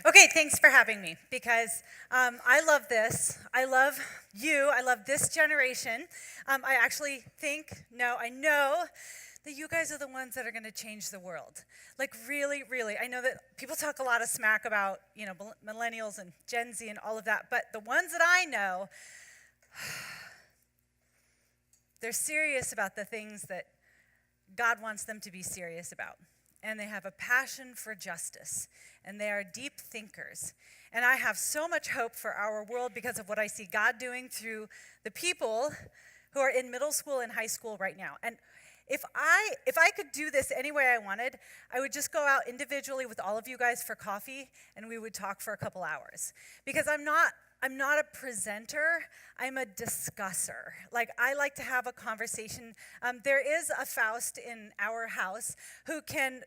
Okay, thanks for having me because I love this. I love you. I love this generation. I actually I know that you guys are the ones that are going to change the world. Like, really, really. I know that people talk a lot of smack about, millennials and Gen Z and all of that, but the ones that I know, they're serious about the things that God wants them to be serious about. And they have a passion for justice, and they are deep thinkers. And I have so much hope for our world because of what I see God doing through the people who are in middle school and high school right now. And if I could do this any way I wanted, I would just go out individually with all of you guys for coffee, and we would talk for a couple hours. Because I'm not a presenter, I'm a discusser. Like, I like to have a conversation. There is a Faust in our house who can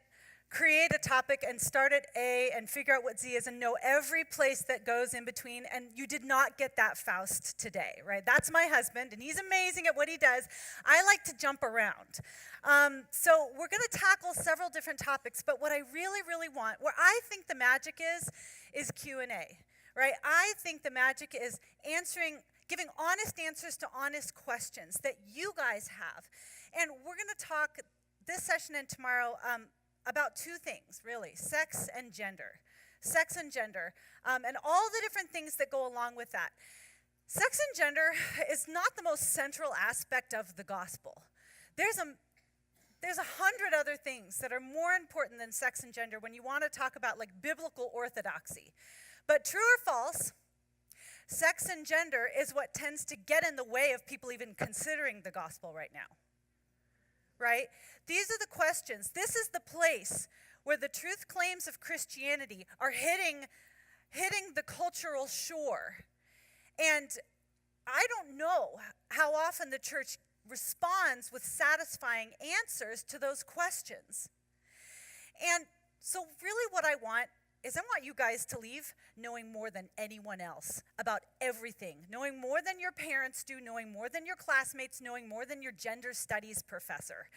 create a topic and start at A and figure out what Z is and know every place that goes in between, and you did not get that Faust today, right? That's my husband, and he's amazing at what he does. I like to jump around. So we're going to tackle several different topics, but what I really, really want, where I think the magic is Q&A. Right? I think the magic is giving honest answers to honest questions that you guys have. And we're going to talk this session and tomorrow about two things, really, sex and gender. Sex and gender, and all the different things that go along with that. Sex and gender is not the most central aspect of the gospel. There's 100 other things that are more important than sex and gender when you want to talk about like biblical orthodoxy. But true or false, sex and gender is what tends to get in the way of people even considering the gospel right now. Right? These are the questions. This is the place where the truth claims of Christianity are hitting the cultural shore. And I don't know how often the church responds with satisfying answers to those questions. And so really what I want you guys to leave knowing more than anyone else about everything, knowing more than your parents do, knowing more than your classmates, knowing more than your gender studies professor,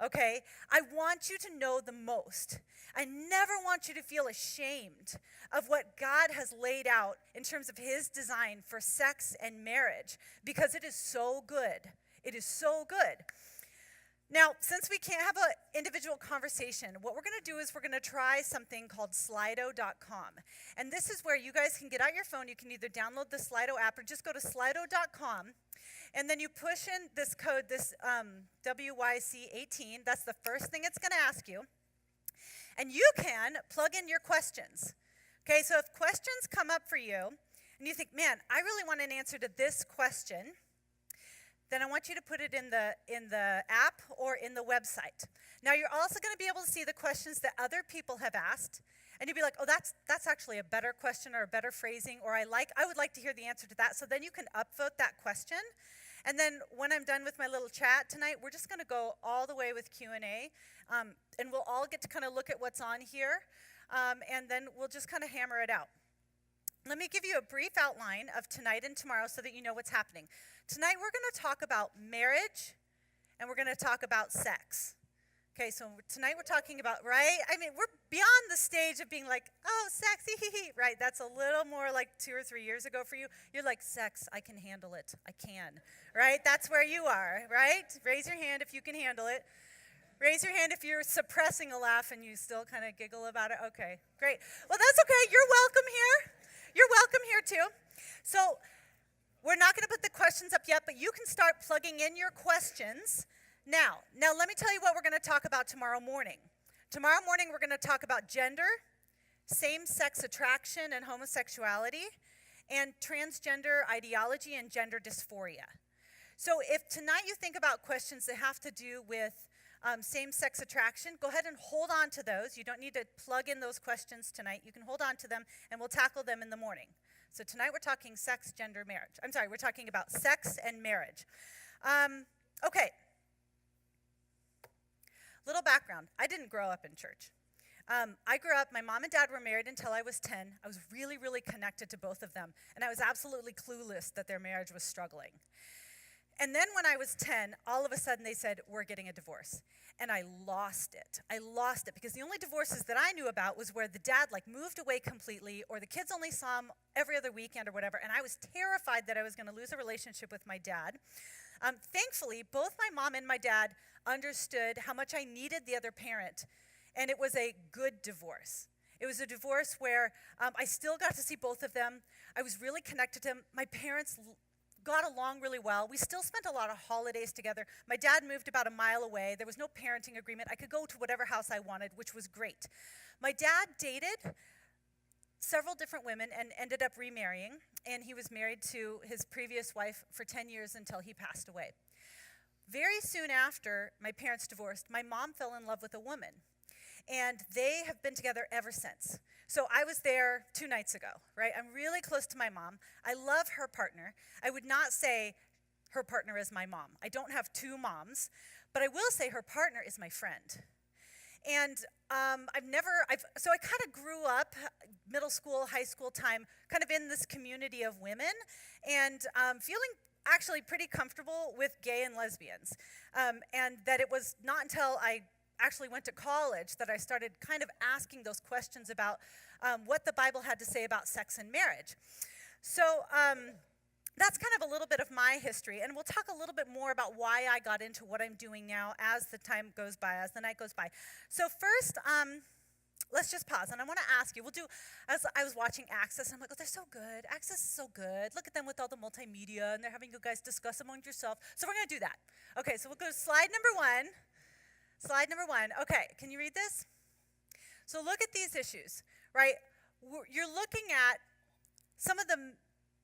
okay? I want you to know the most. I never want you to feel ashamed of what God has laid out in terms of his design for sex and marriage, because it is so good. It is so good. Now, since we can't have an individual conversation, what we're going to do is we're going to try something called Slido.com. And this is where you guys can get out your phone. You can either download the Slido app or just go to Slido.com. And then you push in this code, this WYC18. That's the first thing it's going to ask you. And you can plug in your questions. Okay, so if questions come up for you, and you think, man, I really want an answer to this question, then I want you to put it in the app or in the website. Now, you're also going to be able to see the questions that other people have asked, and you'll be like, oh, that's actually a better question or a better phrasing, or I would like to hear the answer to that. So then you can upvote that question. And then when I'm done with my little chat tonight, we're just going to go all the way with Q&A, and we'll all get to kind of look at what's on here, and then we'll just kind of hammer it out. Let me give you a brief outline of tonight and tomorrow so that you know what's happening. Tonight we're going to talk about marriage, and we're going to talk about sex. Okay, so tonight we're talking about, right? I mean, we're beyond the stage of being like, oh, sex, right? That's a little more like 2 or 3 years ago for you. You're like, sex, I can handle it. I can, right? That's where you are, right? Raise your hand if you can handle it. Raise your hand if you're suppressing a laugh and you still kind of giggle about it. Okay, great. Well, that's okay. You're welcome here. You're welcome here too. So we're not going to put the questions up yet, but you can start plugging in your questions now. Now, let me tell you what we're going to talk about tomorrow morning. Tomorrow morning, we're going to talk about gender, same-sex attraction and homosexuality, and transgender ideology and gender dysphoria. So if tonight you think about questions that have to do with same-sex attraction, go ahead and hold on to those. You don't need to plug in those questions tonight. You can hold on to them, and we'll tackle them in the morning. So tonight we're talking sex, gender, marriage. We're talking about sex and marriage. Okay. Little background. I didn't grow up in church. I grew up, my mom and dad were married until I was 10. I was really, really connected to both of them, and I was absolutely clueless that their marriage was struggling. And then when I was 10, all of a sudden they said, we're getting a divorce. And I lost it. I lost it because the only divorces that I knew about was where the dad moved away completely, or the kids only saw him every other weekend or whatever. And I was terrified that I was going to lose a relationship with my dad. Thankfully, both my mom and my dad understood how much I needed the other parent. And it was a good divorce. It was a divorce where I still got to see both of them. I was really connected to them. My parents got along really well. We still spent a lot of holidays together. My dad moved about a mile away. There was no parenting agreement. I could go to whatever house I wanted, which was great. My dad dated several different women and ended up remarrying, and he was married to his previous wife for 10 years until he passed away. Very soon after my parents divorced, my mom fell in love with a woman, and they have been together ever since. So I was there 2 nights ago, right? I'm really close to my mom. I love her partner. I would not say her partner is my mom. I don't have 2 moms, but I will say her partner is my friend. And so I kind of grew up, middle school, high school time, kind of in this community of women, and feeling actually pretty comfortable with gay and lesbians. And that it was not until I actually went to college that I started kind of asking those questions about what the Bible had to say about sex and marriage. So that's kind of a little bit of my history, and we'll talk a little bit more about why I got into what I'm doing now as the time goes by, as the night goes by. So first, let's just pause, and I want to ask you, as I was watching Access, and I'm like, oh, they're so good. Access is so good. Look at them with all the multimedia, and they're having you guys discuss among yourself. So we're going to do that. Okay, so we'll go to slide number 1. Slide number 1. Okay, can you read this? So look at these issues, right? You're looking at some of the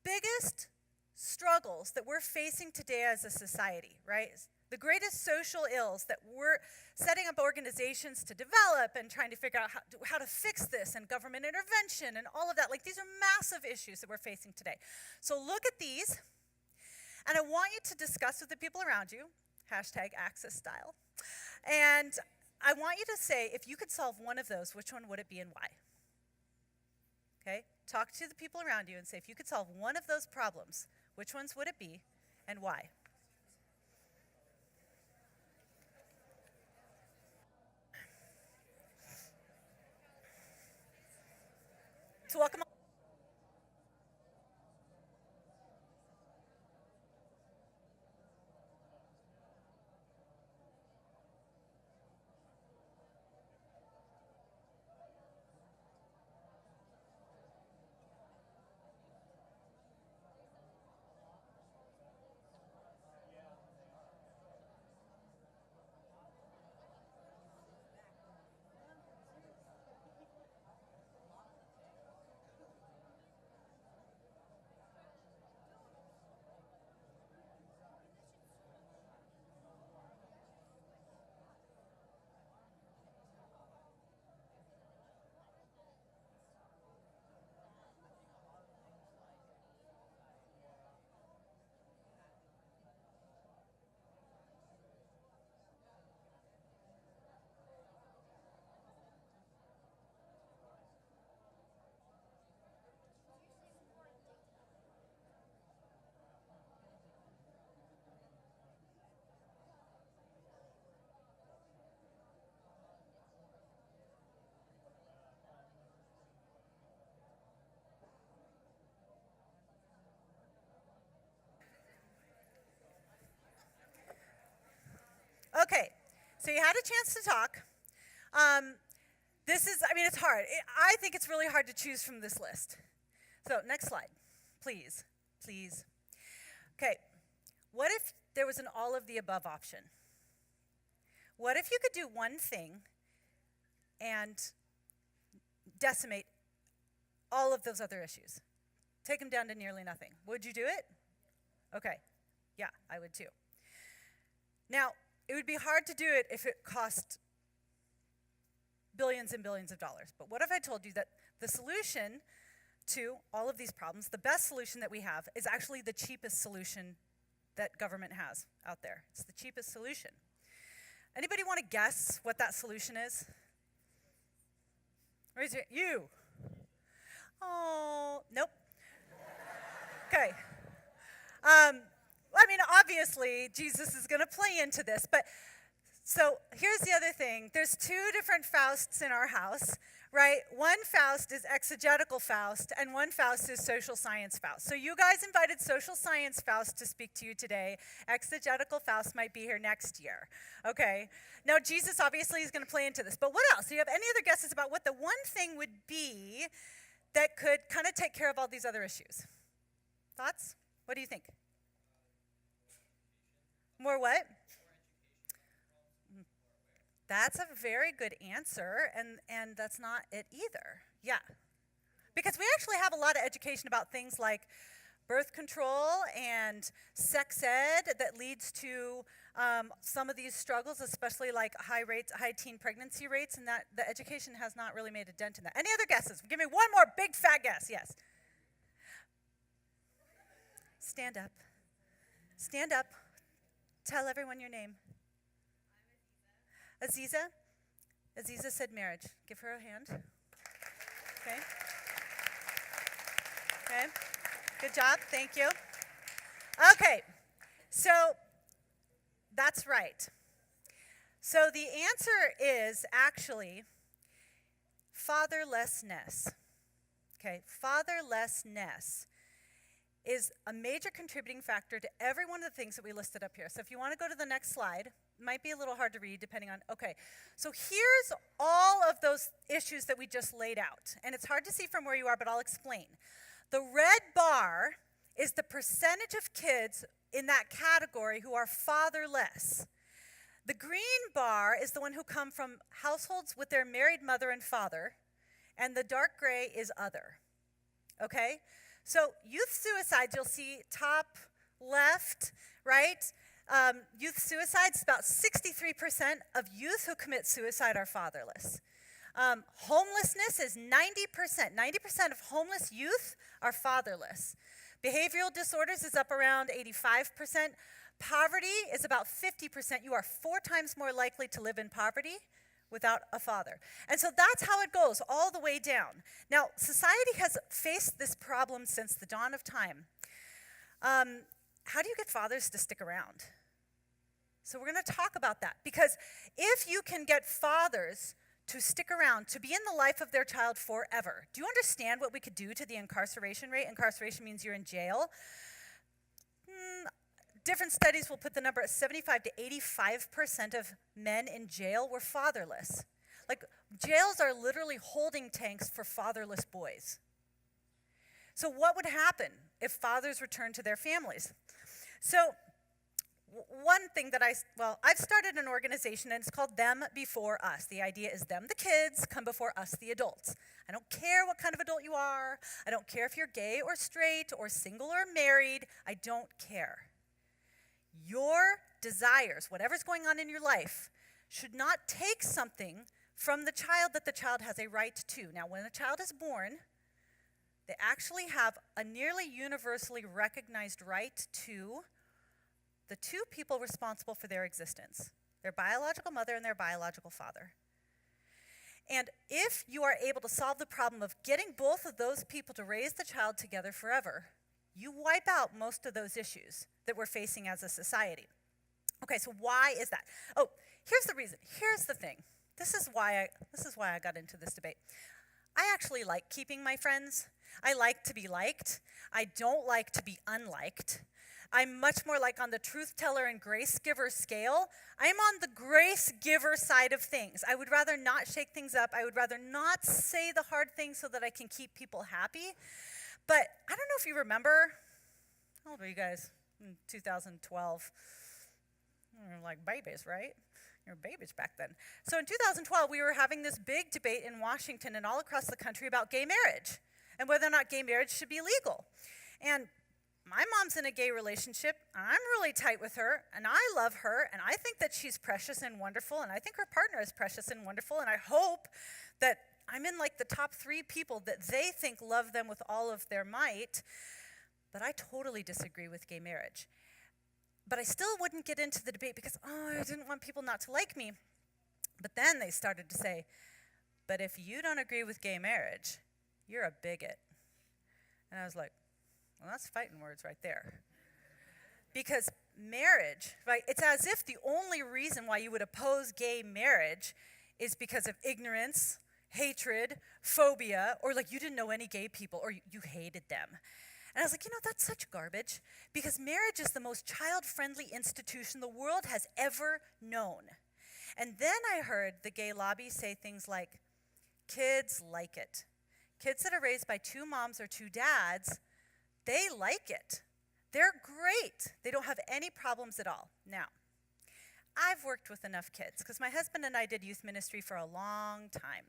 biggest struggles that we're facing today as a society, right? The greatest social ills that we're setting up organizations to develop and trying to figure out how to fix this, and government intervention and all of that. These are massive issues that we're facing today. So look at these, and I want you to discuss with the people around you, #Access style. And I want you to say, if you could solve one of those, which one would it be and why? Okay? Talk to the people around you and say, if you could solve one of those problems, which ones would it be and why? So welcome. Okay, so you had a chance to talk. It's hard. I think it's really hard to choose from this list. So next slide, please, please. Okay, what if there was an all of the above option? What if you could do one thing and decimate all of those other issues? Take them down to nearly nothing. Would you do it? Okay, yeah, I would too. Now, it would be hard to do it if it cost billions and billions of dollars. But what if I told you that the solution to all of these problems, the best solution that we have, is actually the cheapest solution that government has out there? It's the cheapest solution. Anybody want to guess what that solution is? Raise your, you. Oh, nope. Okay. obviously, Jesus is going to play into this. But so here's the other thing. There's two different Fausts in our house, right? One Faust is exegetical Faust, and one Faust is social science Faust. So you guys invited social science Faust to speak to you today. Exegetical Faust might be here next year, okay? Now, Jesus obviously is going to play into this. But what else? Do you have any other guesses about what the one thing would be that could kind of take care of all these other issues? Thoughts? What do you think? More what? That's a very good answer, and that's not it either. Yeah. Because we actually have a lot of education about things like birth control and sex ed that leads to some of these struggles, especially like high teen pregnancy rates, and that the education has not really made a dent in that. Any other guesses? Give me one more big fat guess. Yes. Stand up. Stand up. Tell everyone your name. Aziza? Aziza said marriage. Give her a hand. Okay. Okay. Good job. Thank you. Okay. So that's right. So the answer is actually fatherlessness. Okay. Fatherlessness is a major contributing factor to every one of the things that we listed up here. So if you want to go to the next slide, it might be a little hard to read depending on, okay. So here's all of those issues that we just laid out. And it's hard to see from where you are, but I'll explain. The red bar is the percentage of kids in that category who are fatherless. The green bar is the one who come from households with their married mother and father, and the dark gray is other, okay? So youth suicides, you'll see top left, right? Youth suicides, about 63% of youth who commit suicide are fatherless. Homelessness is 90%. 90% of homeless youth are fatherless. Behavioral disorders is up around 85%. Poverty is about 50%. You are 4 times more likely to live in poverty without a father. And so that's how it goes all the way down. Now, society has faced this problem since the dawn of time. How do you get fathers to stick around? So we're going to talk about that, because if you can get fathers to stick around, to be in the life of their child forever, do you understand what we could do to the incarceration rate? Incarceration means you're in jail. Different studies will put the number at 75 to 85% of men in jail were fatherless. Like, jails are literally holding tanks for fatherless boys. So what would happen if fathers returned to their families? So one thing that I've started an organization, and it's called Them Before Us. The idea is them, the kids, come before us, the adults. I don't care what kind of adult you are. I don't care if you're gay or straight or single or married. I don't care. Your desires, whatever's going on in your life, should not take something from the child that the child has a right to. Now, when a child is born, they actually have a nearly universally recognized right to the two people responsible for their existence, their biological mother and their biological father. And if you are able to solve the problem of getting both of those people to raise the child together forever, you wipe out most of those issues that we're facing as a society. Okay, so why is that? Oh, here's the reason. Here's the thing. This is why I got into this debate. I actually like keeping my friends. I like to be liked. I don't like to be unliked. I'm much more like on the truth teller and grace giver scale. I'm on the grace giver side of things. I would rather not shake things up. I would rather not say the hard things so that I can keep people happy. But I don't know if you remember, how old were you guys in 2012? You're like babies, right? You're babies back then. So in 2012, we were having this big debate in Washington and all across the country about gay marriage and whether or not gay marriage should be legal. And my mom's in a gay relationship, and I'm really tight with her, and I love her, and I think that she's precious and wonderful, and I think her partner is precious and wonderful, and I hope that I'm in like the top 3 people that they think love them with all of their might, but I totally disagree with gay marriage. But I still wouldn't get into the debate because, I didn't want people not to like me. But then they started to say, but if you don't agree with gay marriage, you're a bigot. And I was like, well, that's fighting words right there. Because marriage, right? It's as if the only reason why you would oppose gay marriage is because of ignorance, hatred, phobia, or like you didn't know any gay people or you hated them. And I was like, that's such garbage, because marriage is the most child-friendly institution the world has ever known. And then I heard the gay lobby say things like, kids like it. Kids that are raised by two moms or two dads, they like it. They're great. They don't have any problems at all. Now, I've worked with enough kids because my husband and I did youth ministry for a long time.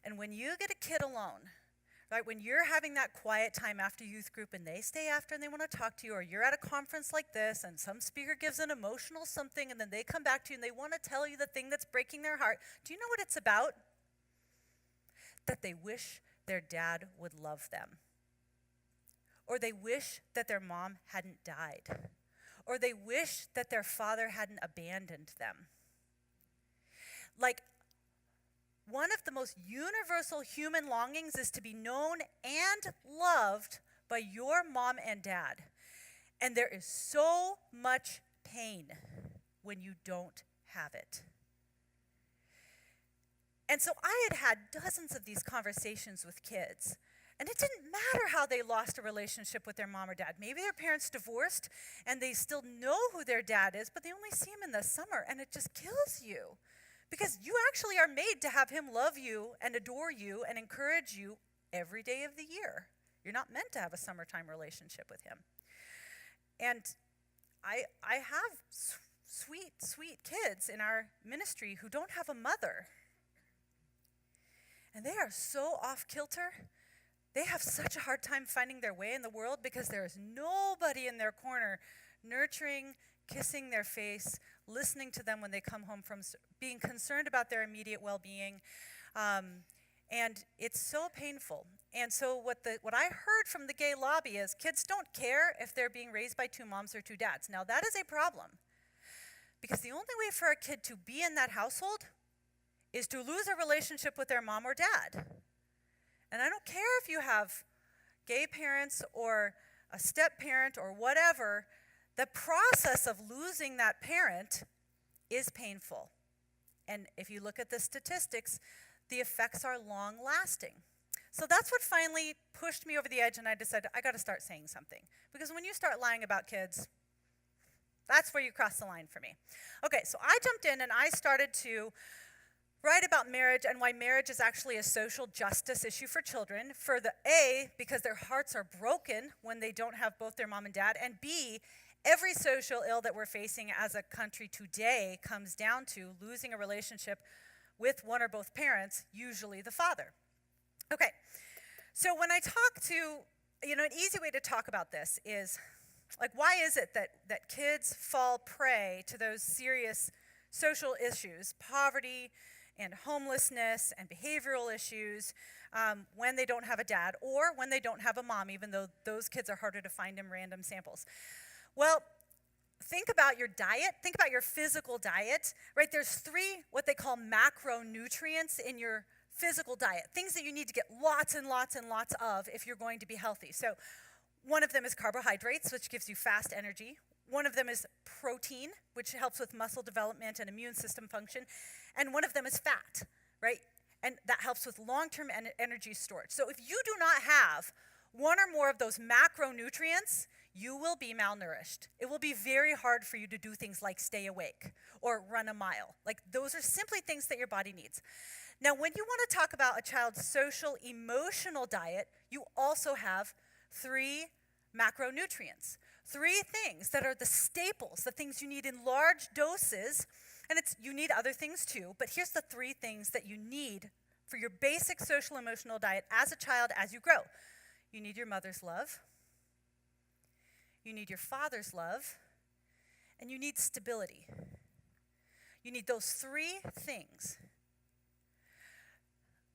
And when you get a kid alone, right, when you're having that quiet time after youth group and they stay after and they want to talk to you, or you're at a conference like this and some speaker gives an emotional something and then they come back to you and they want to tell you the thing that's breaking their heart, do you know what it's about? That they wish their dad would love them. Or they wish that their mom hadn't died. Or they wish that their father hadn't abandoned them. Like, one of the most universal human longings is to be known and loved by your mom and dad. And there is so much pain when you don't have it. And so I had dozens of these conversations with kids. And it didn't matter how they lost a relationship with their mom or dad. Maybe their parents divorced and they still know who their dad is, but they only see him in the summer, and it just kills you. Because you actually are made to have him love you and adore you and encourage you every day of the year. You're not meant to have a summertime relationship with him. And I have sweet, sweet kids in our ministry who don't have a mother. And they are so off kilter. They have such a hard time finding their way in the world because there is nobody in their corner nurturing, kissing their face, listening to them when they come home from being concerned about their immediate well-being. And it's so painful. And so what I heard from the gay lobby is kids don't care if they're being raised by two moms or two dads. Now, that is a problem. Because the only way for a kid to be in that household is to lose a relationship with their mom or dad. And I don't care if you have gay parents or a step-parent or whatever, the process of losing that parent is painful. And if you look at the statistics, the effects are long-lasting. So that's what finally pushed me over the edge, and I decided I got to start saying something. Because when you start lying about kids, that's where you cross the line for me. Okay, so I jumped in and I started to write about marriage and why marriage is actually a social justice issue for children. For the A, because their hearts are broken when they don't have both their mom and dad, and B, every social ill that we're facing as a country today comes down to losing a relationship with one or both parents, usually the father. Okay, so when I talk to, an easy way to talk about this is, like, why is it that kids fall prey to those serious social issues, poverty and homelessness and behavioral issues, when they don't have a dad or when they don't have a mom, even though those kids are harder to find in random samples? Well, think about your diet. Think about your physical diet, right? There's 3 what they call macronutrients in your physical diet, things that you need to get lots and lots and lots of if you're going to be healthy. So one of them is carbohydrates, which gives you fast energy. One of them is protein, which helps with muscle development and immune system function. And one of them is fat, right? And that helps with long-term energy storage. So if you do not have one or more of those macronutrients, you will be malnourished. It will be very hard for you to do things like stay awake or run a mile. Like, those are simply things that your body needs. Now, when you want to talk about a child's social, emotional diet, you also have 3 macronutrients. 3 things that are the staples, the things you need in large doses, and you need other things too, but here's the 3 things that you need for your basic social emotional diet as a child as you grow. You need your mother's love, you need your father's love, and you need stability. You need those 3 things.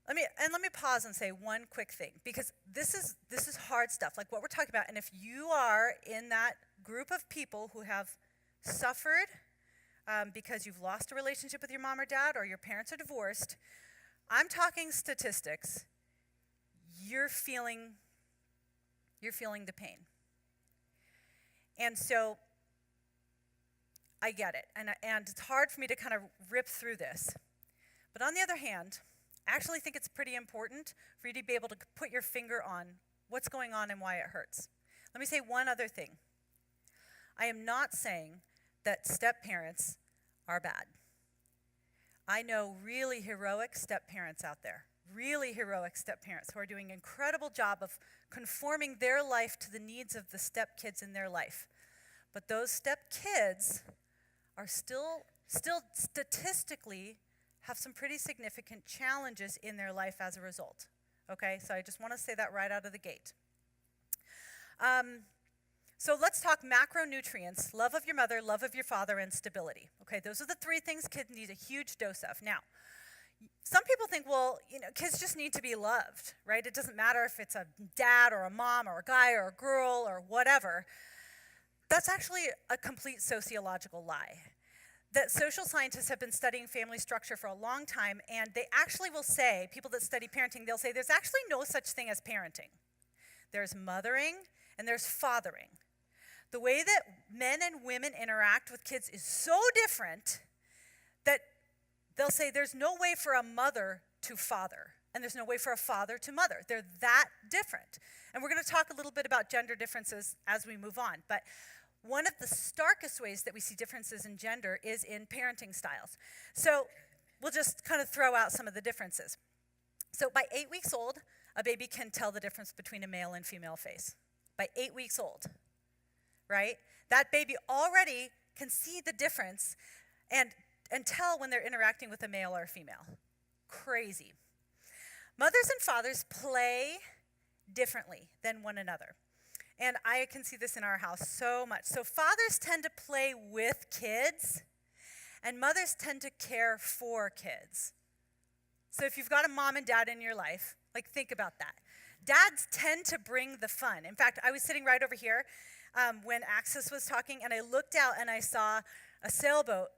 Let me pause and say one quick thing, because this is hard stuff, like what we're talking about. And if you are in that group of people who have suffered because you've lost a relationship with your mom or dad, or your parents are divorced, I'm talking statistics. You're feeling the pain. And so I get it. And it's hard for me to kind of rip through this. But on the other hand, I actually think it's pretty important for you to be able to put your finger on what's going on and why it hurts. Let me say one other thing. I am not saying that step-parents are bad. I know really heroic step-parents out there, really heroic step-parents who are doing an incredible job of conforming their life to the needs of the step-kids in their life. But those step-kids are still statistically have some pretty significant challenges in their life as a result. Okay, so I just want to say that right out of the gate. So let's talk macronutrients: love of your mother, love of your father, and stability. Okay, those are the three things kids need a huge dose of. Now, some people think, well, kids just need to be loved, right? It doesn't matter if it's a dad or a mom or a guy or a girl or whatever. That's actually a complete sociological lie. That social scientists have been studying family structure for a long time, and they actually will say, people that study parenting, they'll say there's actually no such thing as parenting. There's mothering and there's fathering. The way that men and women interact with kids is so different that they'll say there's no way for a mother to father, and there's no way for a father to mother. They're that different. And we're going to talk a little bit about gender differences as we move on. But one of the starkest ways that we see differences in gender is in parenting styles. So we'll just kind of throw out some of the differences. So by 8 weeks old, a baby can tell the difference between a male and female face. By 8 weeks old, right? That baby already can see the difference and tell when they're interacting with a male or a female. Crazy. Mothers and fathers play differently than one another. And I can see this in our house so much. So fathers tend to play with kids, and mothers tend to care for kids. So if you've got a mom and dad in your life, think about that. Dads tend to bring the fun. In fact, I was sitting right over here when Axis was talking, and I looked out and I saw a sailboat,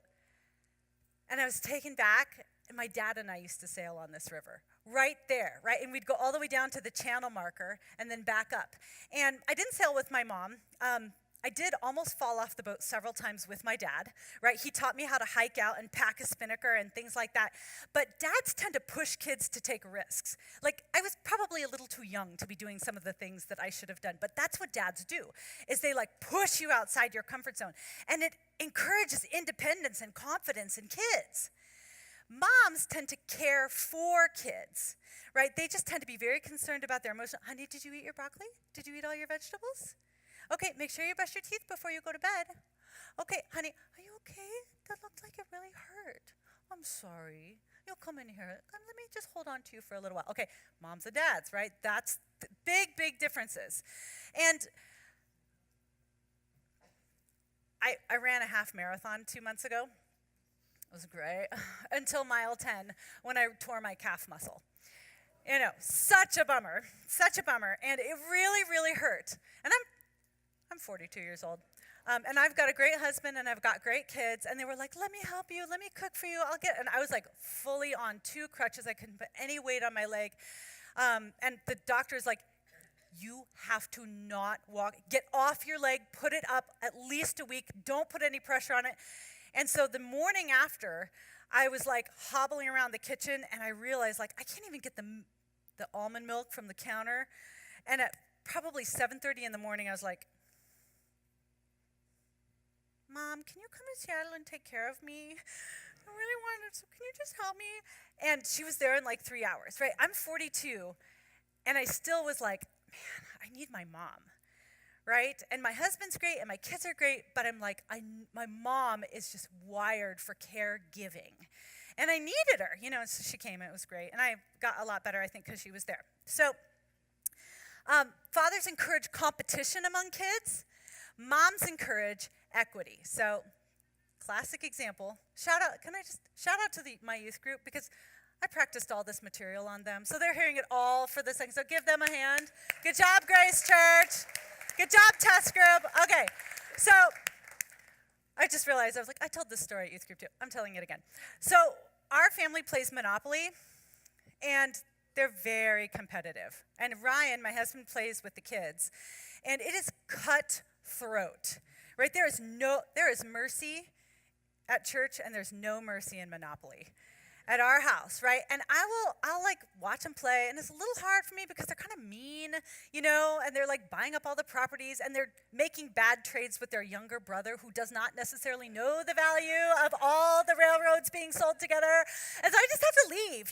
and I was taken back. And my dad and I used to sail on this river, right there, right? And we'd go all the way down to the channel marker and then back up. And I didn't sail with my mom. I did almost fall off the boat several times with my dad, right? He taught me how to hike out and pack a spinnaker and things like that. But dads tend to push kids to take risks. I was probably a little too young to be doing some of the things that I should have done, but that's what dads do, is they push you outside your comfort zone. And it encourages independence and confidence in kids. Moms tend to care for kids, right? They just tend to be very concerned about their emotional. Honey, did you eat your broccoli? Did you eat all your vegetables? Okay, make sure you brush your teeth before you go to bed. Okay, honey, are you okay? That looked like it really hurt. I'm sorry. You'll come in here. Let me just hold on to you for a little while. Okay, moms and dads, right? That's big, big differences. And I ran a half marathon 2 months ago. It was great, until mile 10, when I tore my calf muscle. Such a bummer, and it really, really hurt. And I'm 42 years old, and I've got a great husband, and I've got great kids, and they were like, let me help you, let me cook for you, and I was fully on 2 crutches. I couldn't put any weight on my leg, and the doctor's like, you have to not walk, get off your leg, put it up at least a week, don't put any pressure on it. And so the morning after, I was hobbling around the kitchen, and I realized I can't even get the almond milk from the counter. And at probably 7:30 in the morning, I was like, Mom, can you come to Seattle and take care of me? I really wanted to, can you just help me? And she was there in 3 hours, right? I'm 42, and I still was man, I need my mom. Right? And my husband's great, and my kids are great, but I'm my mom is just wired for caregiving. And I needed her, so she came, and it was great. And I got a lot better, I think, because she was there. So fathers encourage competition among kids. Moms encourage equity. So classic example. Can I just shout out to my youth group, because I practiced all this material on them. So they're hearing it all for this thing. So give them a hand. Good job, Grace Church. Good job, test group. Okay, so I just realized, I told this story at youth group too. I'm telling it again. So our family plays Monopoly, and they're very competitive. And Ryan, my husband, plays with the kids, and it is cutthroat, right? There is mercy at church, and there's no mercy in Monopoly at our house, right? And I'll like watch them play, and it's a little hard for me because they're kind of mean, and they're like buying up all the properties, and they're making bad trades with their younger brother who does not necessarily know the value of all the railroads being sold together. And so I just have to leave,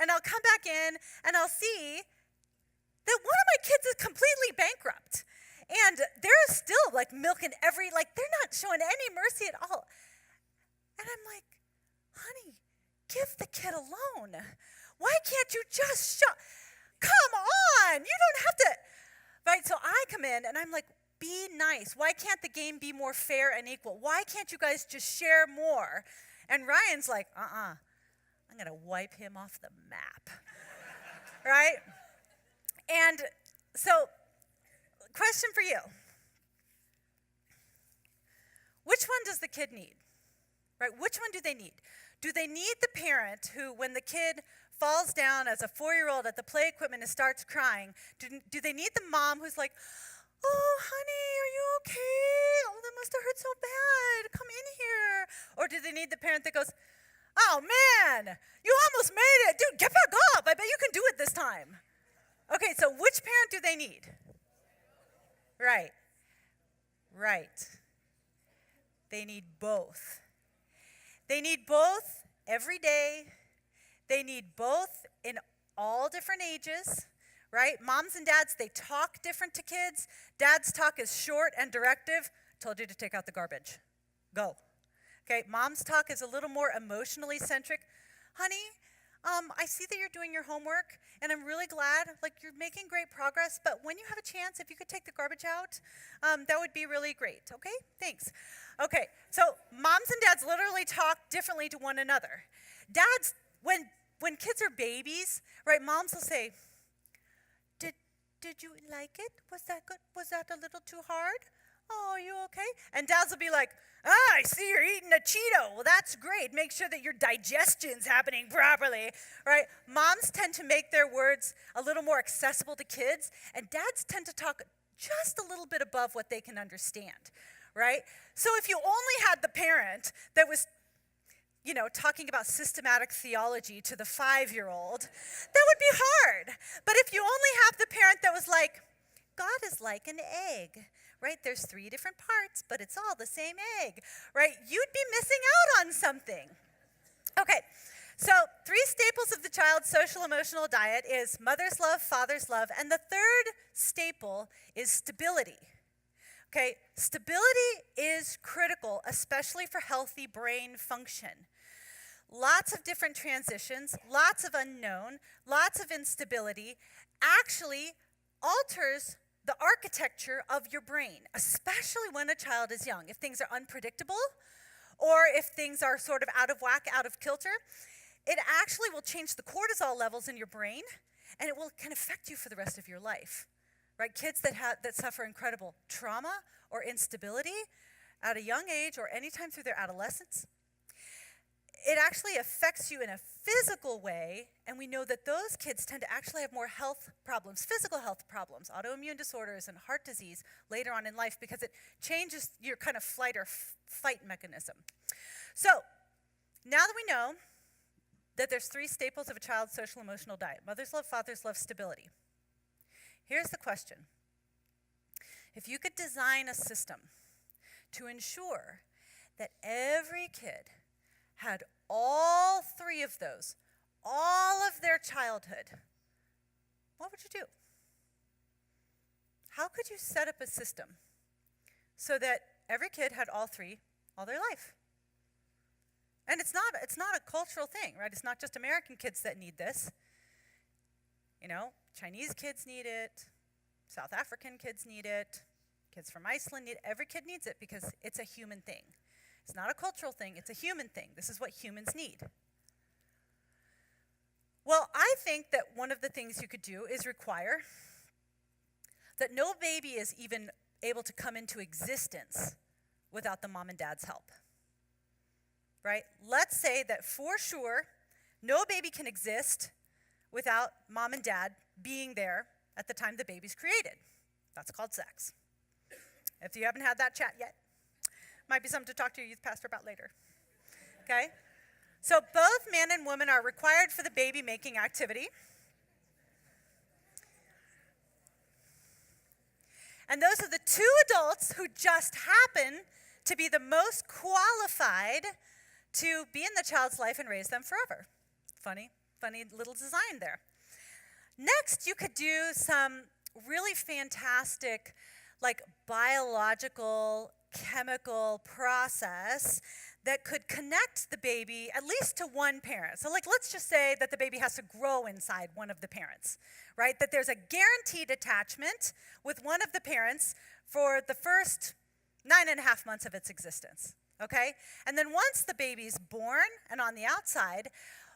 and I'll come back in and I'll see that one of my kids is completely bankrupt. And they're still like milking they're not showing any mercy at all. And I'm like, honey, give the kid alone. Why can't you just come on, you don't have to, right? So I come in and I'm like, be nice. Why can't the game be more fair and equal? Why can't you guys just share more? And Ryan's like, I'm gonna wipe him off the map, right? And so, question for you. Which one does the kid need? Right? Which one do they need? Do they need the parent who, when the kid falls down as a 4-year-old at the play equipment and starts crying, do they need the mom who's like, oh, honey, are you okay? Oh, that must have hurt so bad. Come in here. Or do they need the parent that goes, oh, man, you almost made it. Dude, get back up. I bet you can do it this time. Okay, so which parent do they need? Right. They need both. They need both every day. They need both in all different ages, right? Moms and dads, they talk different to kids. Dad's talk is short and directive. Told you to take out the garbage. Go. Okay, mom's talk is a little more emotionally centric. Honey, I see that you're doing your homework, and I'm really glad, you're making great progress, but when you have a chance, if you could take the garbage out, that would be really great, okay? Thanks. Okay, so moms and dads literally talk differently to one another. Dads, when kids are babies, right, moms will say, did you like it? Was that good? Was that a little too hard? Oh, are you okay? And dads will be like, I see you're eating a Cheeto. Well, that's great. Make sure that your digestion's happening properly, right? Moms tend to make their words a little more accessible to kids, and dads tend to talk just a little bit above what they can understand, right? So if you only had the parent that was, talking about systematic theology to the 5-year-old, that would be hard. But if you only have the parent that was like, God is like an egg, right? There's 3 different parts, but it's all the same egg, right? You'd be missing out on something. Okay, so 3 staples of the child's social emotional diet is mother's love, father's love, and the 3rd staple is stability. Okay, stability is critical, especially for healthy brain function. Lots of different transitions, lots of unknown, lots of instability actually alters the architecture of your brain, especially when a child is young. If things are unpredictable or if things are sort of out of whack, out of kilter, it actually will change the cortisol levels in your brain, and it can affect you for the rest of your life. Right? Kids that suffer incredible trauma or instability at a young age or anytime through their adolescence, it actually affects you in a physical way, and we know that those kids tend to actually have more health problems, physical health problems, autoimmune disorders and heart disease later on in life because it changes your kind of flight or fight mechanism. So now that we know that there's 3 staples of a child's social emotional diet, mother's love, father's love, stability. Here's the question. If you could design a system to ensure that every kid had all 3 of those, all of their childhood, what would you do? How could you set up a system so that every kid had all 3 all their life? And it's not a cultural thing, right? It's not just American kids that need this. Chinese kids need it, South African kids need it, kids from Iceland need it. Every kid needs it because it's a human thing. It's not a cultural thing, it's a human thing. This is what humans need. Well, I think that one of the things you could do is require that no baby is even able to come into existence without the mom and dad's help. Right? Let's say that for sure, no baby can exist without mom and dad being there at the time the baby's created. That's called sex. If you haven't had that chat yet, might be something to talk to your youth pastor about later. Okay? So both man and woman are required for the baby making activity. And those are the two adults who just happen to be the most qualified to be in the child's life and raise them forever. Funny little design there. Next, you could do some really fantastic, like biological, chemical process that could connect the baby at least to one parent. So like, let's just say that the baby has to grow inside one of the parents, right? That there's a guaranteed attachment with one of the parents for the first 9.5 months of its existence, okay? And then once the baby's born and on the outside,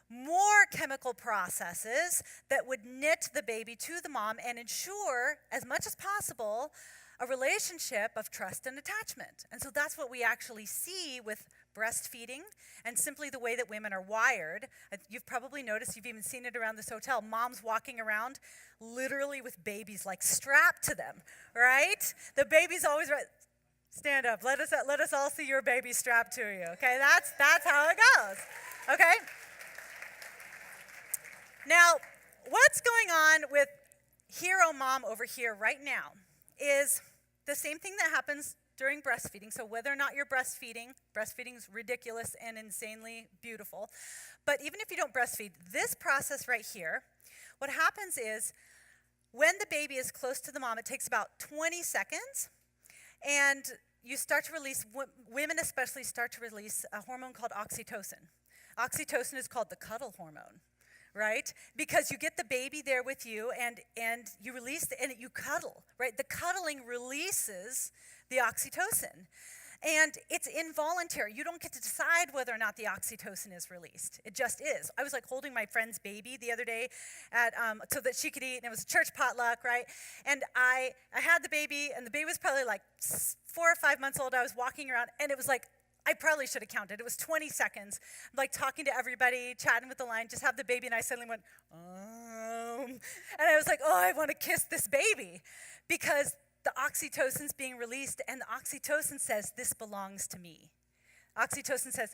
more chemical processes that would knit the baby to the mom and ensure, as much as possible, a relationship of trust and attachment. And so that's what we actually see with breastfeeding and simply the way that women are wired. You've probably noticed, you've even seen it around this hotel, moms walking around literally with babies like strapped to them, right? The baby's always right. Stand up. Let us all see your baby strapped to you. Okay, that's how it goes. Okay? Now, what's going on with hero mom over here right now is the same thing that happens during breastfeeding. So whether or not you're breastfeeding is ridiculous and insanely beautiful. But even if you don't breastfeed, this process right here, what happens is when the baby is close to the mom, it takes about 20 seconds, and you start to release, women especially start to release a hormone called oxytocin. Oxytocin is called the cuddle hormone, right? Because you get the baby there with you and you release, and you cuddle, right? The cuddling releases the oxytocin. And it's involuntary. You don't get to decide whether or not the oxytocin is released. It just is. I was like holding my friend's baby the other day so that she could eat, and it was a church potluck, right? And I had the baby, and the baby was probably like 4 or 5 months old. I was walking around, and it was like, I probably should have counted. It was 20 seconds. I'm like talking to everybody, chatting with the line, just have the baby, and I suddenly went, and I was like, oh, I want to kiss this baby, because the oxytocin's being released, and the oxytocin says, this belongs to me. Oxytocin says,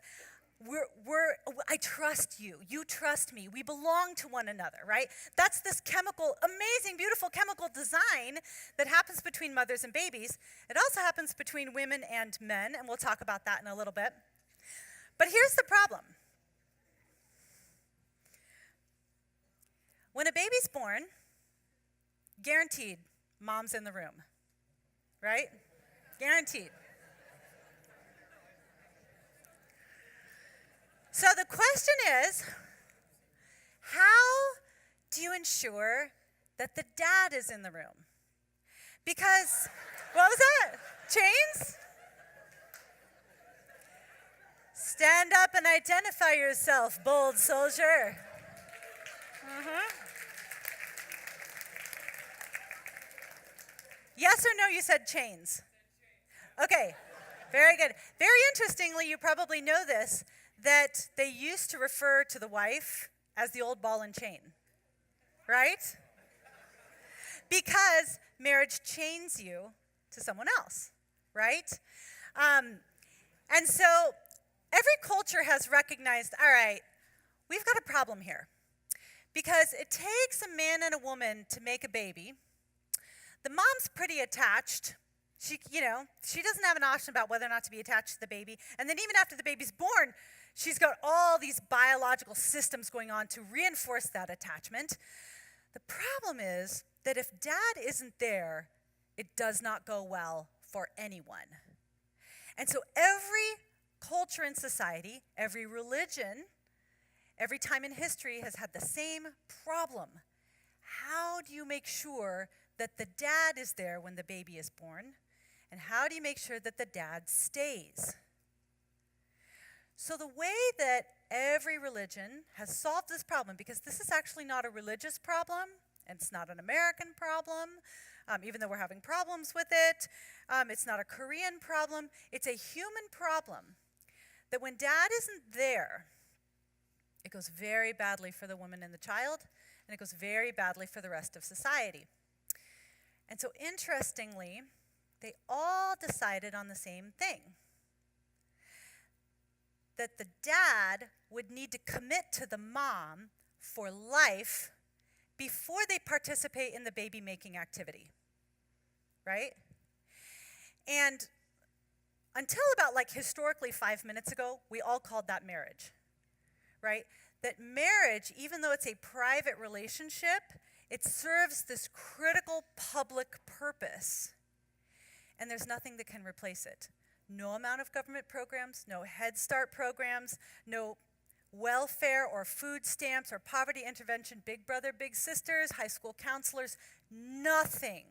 I trust you. You trust me. We belong to one another, right? That's this chemical, amazing, beautiful chemical design that happens between mothers and babies. It also happens between women and men, and we'll talk about that in a little bit. But here's the problem. When a baby's born, guaranteed, mom's in the room, right? Guaranteed. So the question is, how do you ensure that the dad is in the room? Because, what was that? Chains? Stand up and identify yourself, bold soldier. Yes or no, you said chains? Okay, very good. Very interestingly, you probably know this, that they used to refer to the wife as the old ball and chain, right? Because marriage chains you to someone else, right? And so every culture has recognized, all right, we've got a problem here. Because it takes a man and a woman to make a baby. The mom's pretty attached. She doesn't have an option about whether or not to be attached to the baby. And then even after the baby's born, she's got all these biological systems going on to reinforce that attachment. The problem is that if dad isn't there, it does not go well for anyone. And so every culture in society, every religion, every time in history has had the same problem. How do you make sure that the dad is there when the baby is born? And how do you make sure that the dad stays? So the way that every religion has solved this problem, because this is actually not a religious problem, and it's not an American problem, even though we're having problems with it. It's not a Korean problem. It's a human problem. That when dad isn't there, it goes very badly for the woman and the child, and it goes very badly for the rest of society. And so interestingly, they all decided on the same thing. that the dad would need to commit to the mom for life before they participate in the baby-making activity, right? And until about historically 5 minutes ago, we all called that marriage, right? That marriage, even though it's a private relationship, it serves this critical public purpose. And there's nothing that can replace it. No amount of government programs, no Head Start programs, no welfare or food stamps or poverty intervention, Big Brother, Big Sisters, high school counselors, nothing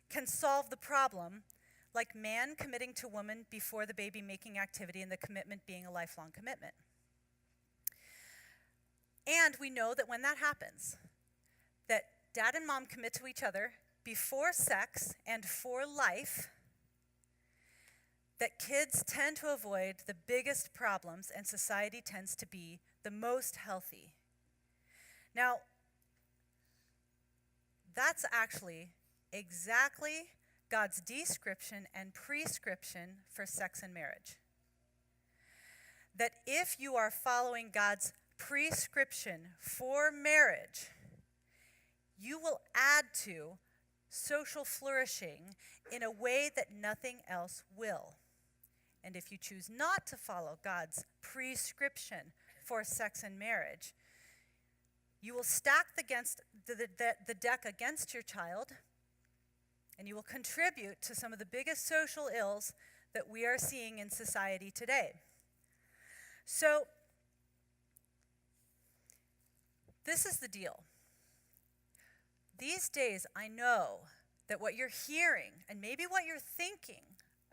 can solve the problem like man committing to woman before the baby-making activity and the commitment being a lifelong commitment. And we know that when that happens, that dad and mom commit to each other before sex and for life, that kids tend to avoid the biggest problems and society tends to be the most healthy. Now, that's actually exactly God's description and prescription for sex and marriage. That if you are following God's prescription for marriage, you will add to social flourishing in a way that nothing else will. And if you choose not to follow God's prescription for sex and marriage, you will stack the deck against your child, and you will contribute to some of the biggest social ills that we are seeing in society today. So, this is the deal. These days, I know that what you're hearing, and maybe what you're thinking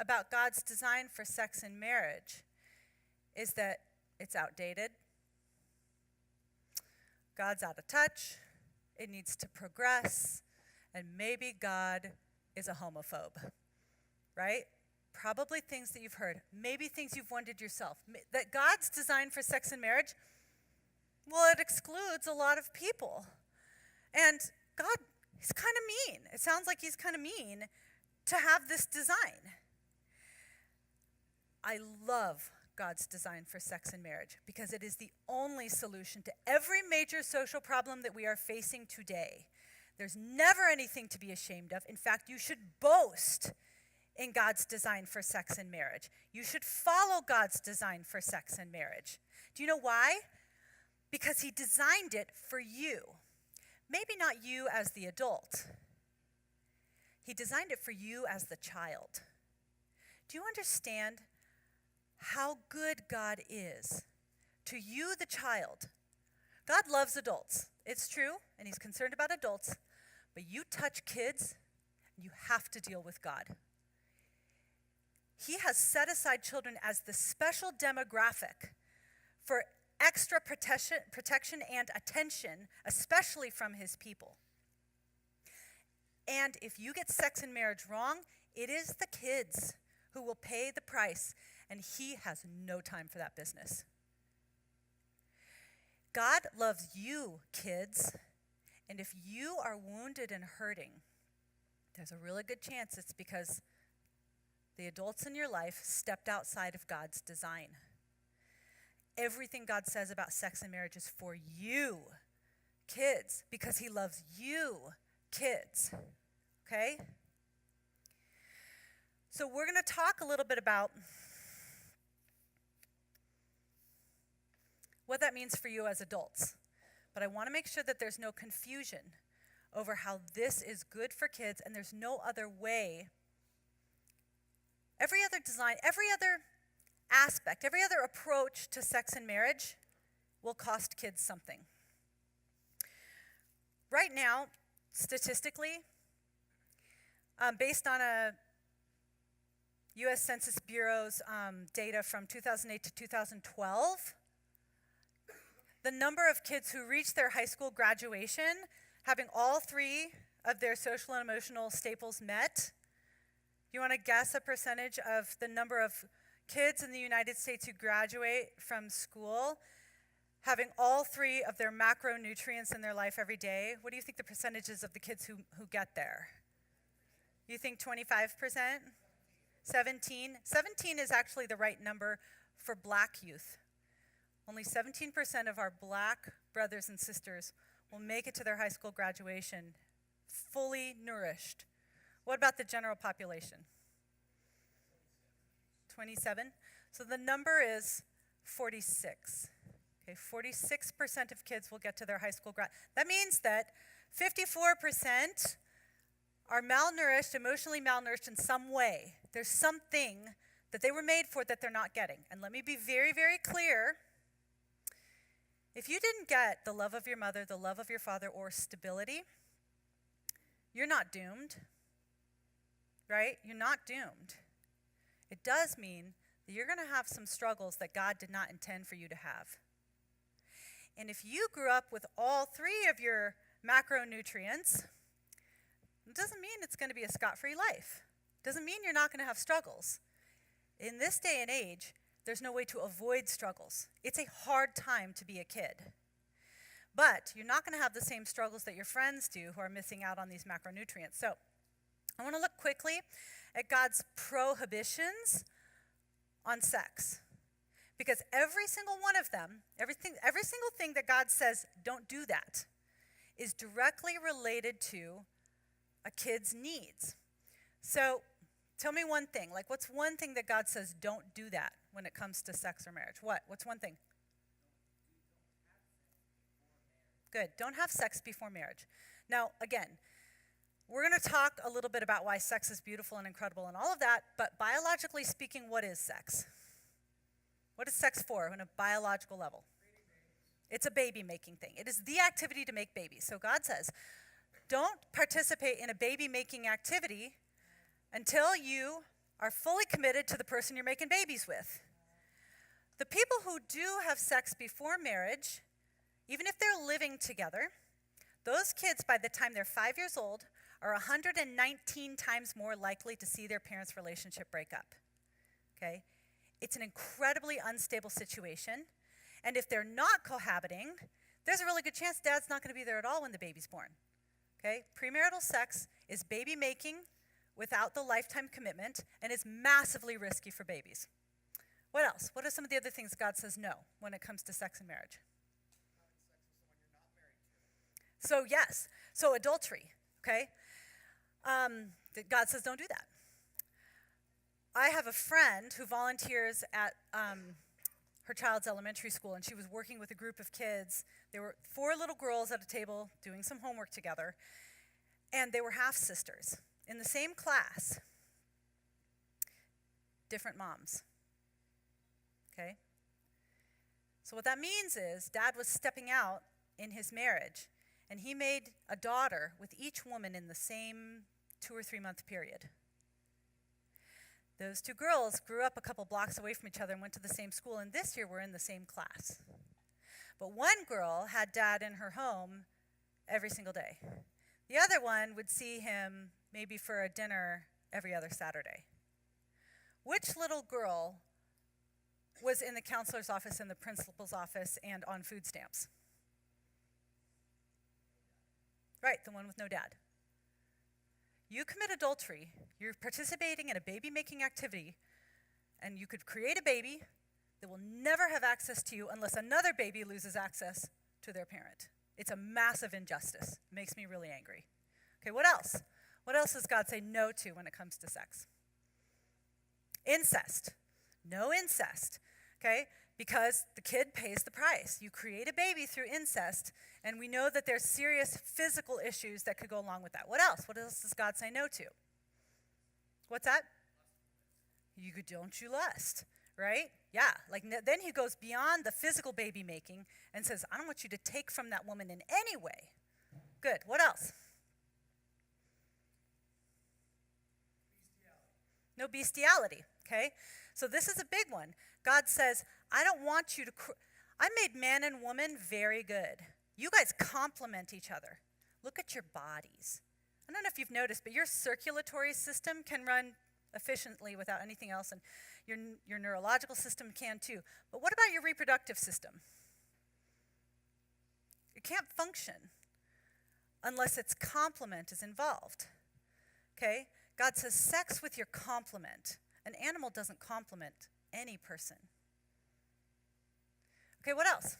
about God's design for sex and marriage, is that it's outdated, God's out of touch, it needs to progress, and maybe God is a homophobe, right? Probably things that you've heard, maybe things you've wondered yourself. That God's design for sex and marriage, well, it excludes a lot of people. And God, he's kind of mean. It sounds like he's kind of mean to have this design. I love God's design for sex and marriage because it is the only solution to every major social problem that we are facing today. There's never anything to be ashamed of. In fact, you should boast in God's design for sex and marriage. You should follow God's design for sex and marriage. Do you know why? Because he designed it for you. Maybe not you as the adult. He designed it for you as the child. Do you understand how good God is to you, the child? God loves adults. It's true, and he's concerned about adults, but you touch kids, and you have to deal with God. He has set aside children as the special demographic for extra protection and attention, especially from his people. And if you get sex and marriage wrong, it is the kids who will pay the price, and he has no time for that business. God loves you, kids, and if you are wounded and hurting, there's a really good chance it's because the adults in your life stepped outside of God's design. Everything God says about sex and marriage is for you, kids, because he loves you, kids. Okay? So we're going to talk a little bit about what that means for you as adults. But I want to make sure that there's no confusion over how this is good for kids and there's no other way. Every other design, every other aspect, every other approach to sex and marriage will cost kids something. Right now, statistically, based on a U.S. Census Bureau's data from 2008 to 2012, the number of kids who reach their high school graduation having all three of their social and emotional staples met. You want to guess a percentage of the number of kids in the United States who graduate from school having all three of their macronutrients in their life every day? What do you think the percentages of the kids who get there? You think 25%? 17. 17 is actually the right number for black youth. Only 17% of our black brothers and sisters will make it to their high school graduation fully nourished. What about the general population? 27. So the number is 46. Okay, 46% of kids will get to their high school grad. That means that 54% are malnourished, emotionally malnourished in some way. There's something that they were made for that they're not getting. And let me be very, very clear. If you didn't get the love of your mother, the love of your father, or stability, you're not doomed, right? You're not doomed. It does mean that you're going to have some struggles that God did not intend for you to have. And if you grew up with all three of your macronutrients, it doesn't mean it's going to be a scot-free life. It doesn't mean you're not going to have struggles. In this day and age, there's no way to avoid struggles. It's a hard time to be a kid. But you're not going to have the same struggles that your friends do who are missing out on these macronutrients. So I want to look quickly at God's prohibitions on sex. Because every single one of them, every single thing that God says, don't do that, is directly related to a kid's needs. So tell me one thing. Like, what's one thing that God says, don't do that when it comes to sex or marriage? What? What's one thing? Good. Don't have sex before marriage. Now, again, we're going to talk a little bit about why sex is beautiful and incredible and all of that, but biologically speaking, what is sex? What is sex for on a biological level? It's a baby-making thing. It is the activity to make babies. So God says, don't participate in a baby-making activity until you are fully committed to the person you're making babies with. The people who do have sex before marriage, even if they're living together, those kids, by the time they're 5 years old, are 119 times more likely to see their parents' relationship break up. Okay? It's an incredibly unstable situation. And if they're not cohabiting, there's a really good chance dad's not going to be there at all when the baby's born. Okay? Premarital sex is baby making without the lifetime commitment and is massively risky for babies. What else? What are some of the other things God says no when it comes to sex and marriage? So yes, so adultery, okay? God says don't do that. I have a friend who volunteers at her child's elementary school, and she was working with a group of kids. There were 4 little girls at a table doing some homework together, and they were half-sisters in the same class, different moms, okay? So what that means is dad was stepping out in his marriage, and he made a daughter with each woman in the same 2 or 3 month period. Those 2 girls grew up a couple blocks away from each other and went to the same school, and this year were in the same class. But one girl had dad in her home every single day. The other one would see him maybe for a dinner every other Saturday. Which little girl was in the counselor's office and the principal's office and on food stamps? Right, the one with no dad. You commit adultery, you're participating in a baby-making activity, and you could create a baby that will never have access to you unless another baby loses access to their parent. It's a massive injustice. It makes me really angry. Okay, what else? What else does God say no to when it comes to sex? Incest. No incest, okay? Because the kid pays the price. You create a baby through incest, and we know that there's serious physical issues that could go along with that. What else? What else does God say no to? What's that? Don't you lust, right? Yeah, then he goes beyond the physical baby making and says, I don't want you to take from that woman in any way. Good, what else? No bestiality, okay? So this is a big one. God says, I don't want you to, I made man and woman very good. You guys complement each other. Look at your bodies. I don't know if you've noticed, but your circulatory system can run efficiently without anything else, and your neurological system can too. But what about your reproductive system? It can't function unless its complement is involved, okay? God says sex with your complement. An animal doesn't complement any person. Okay, what else?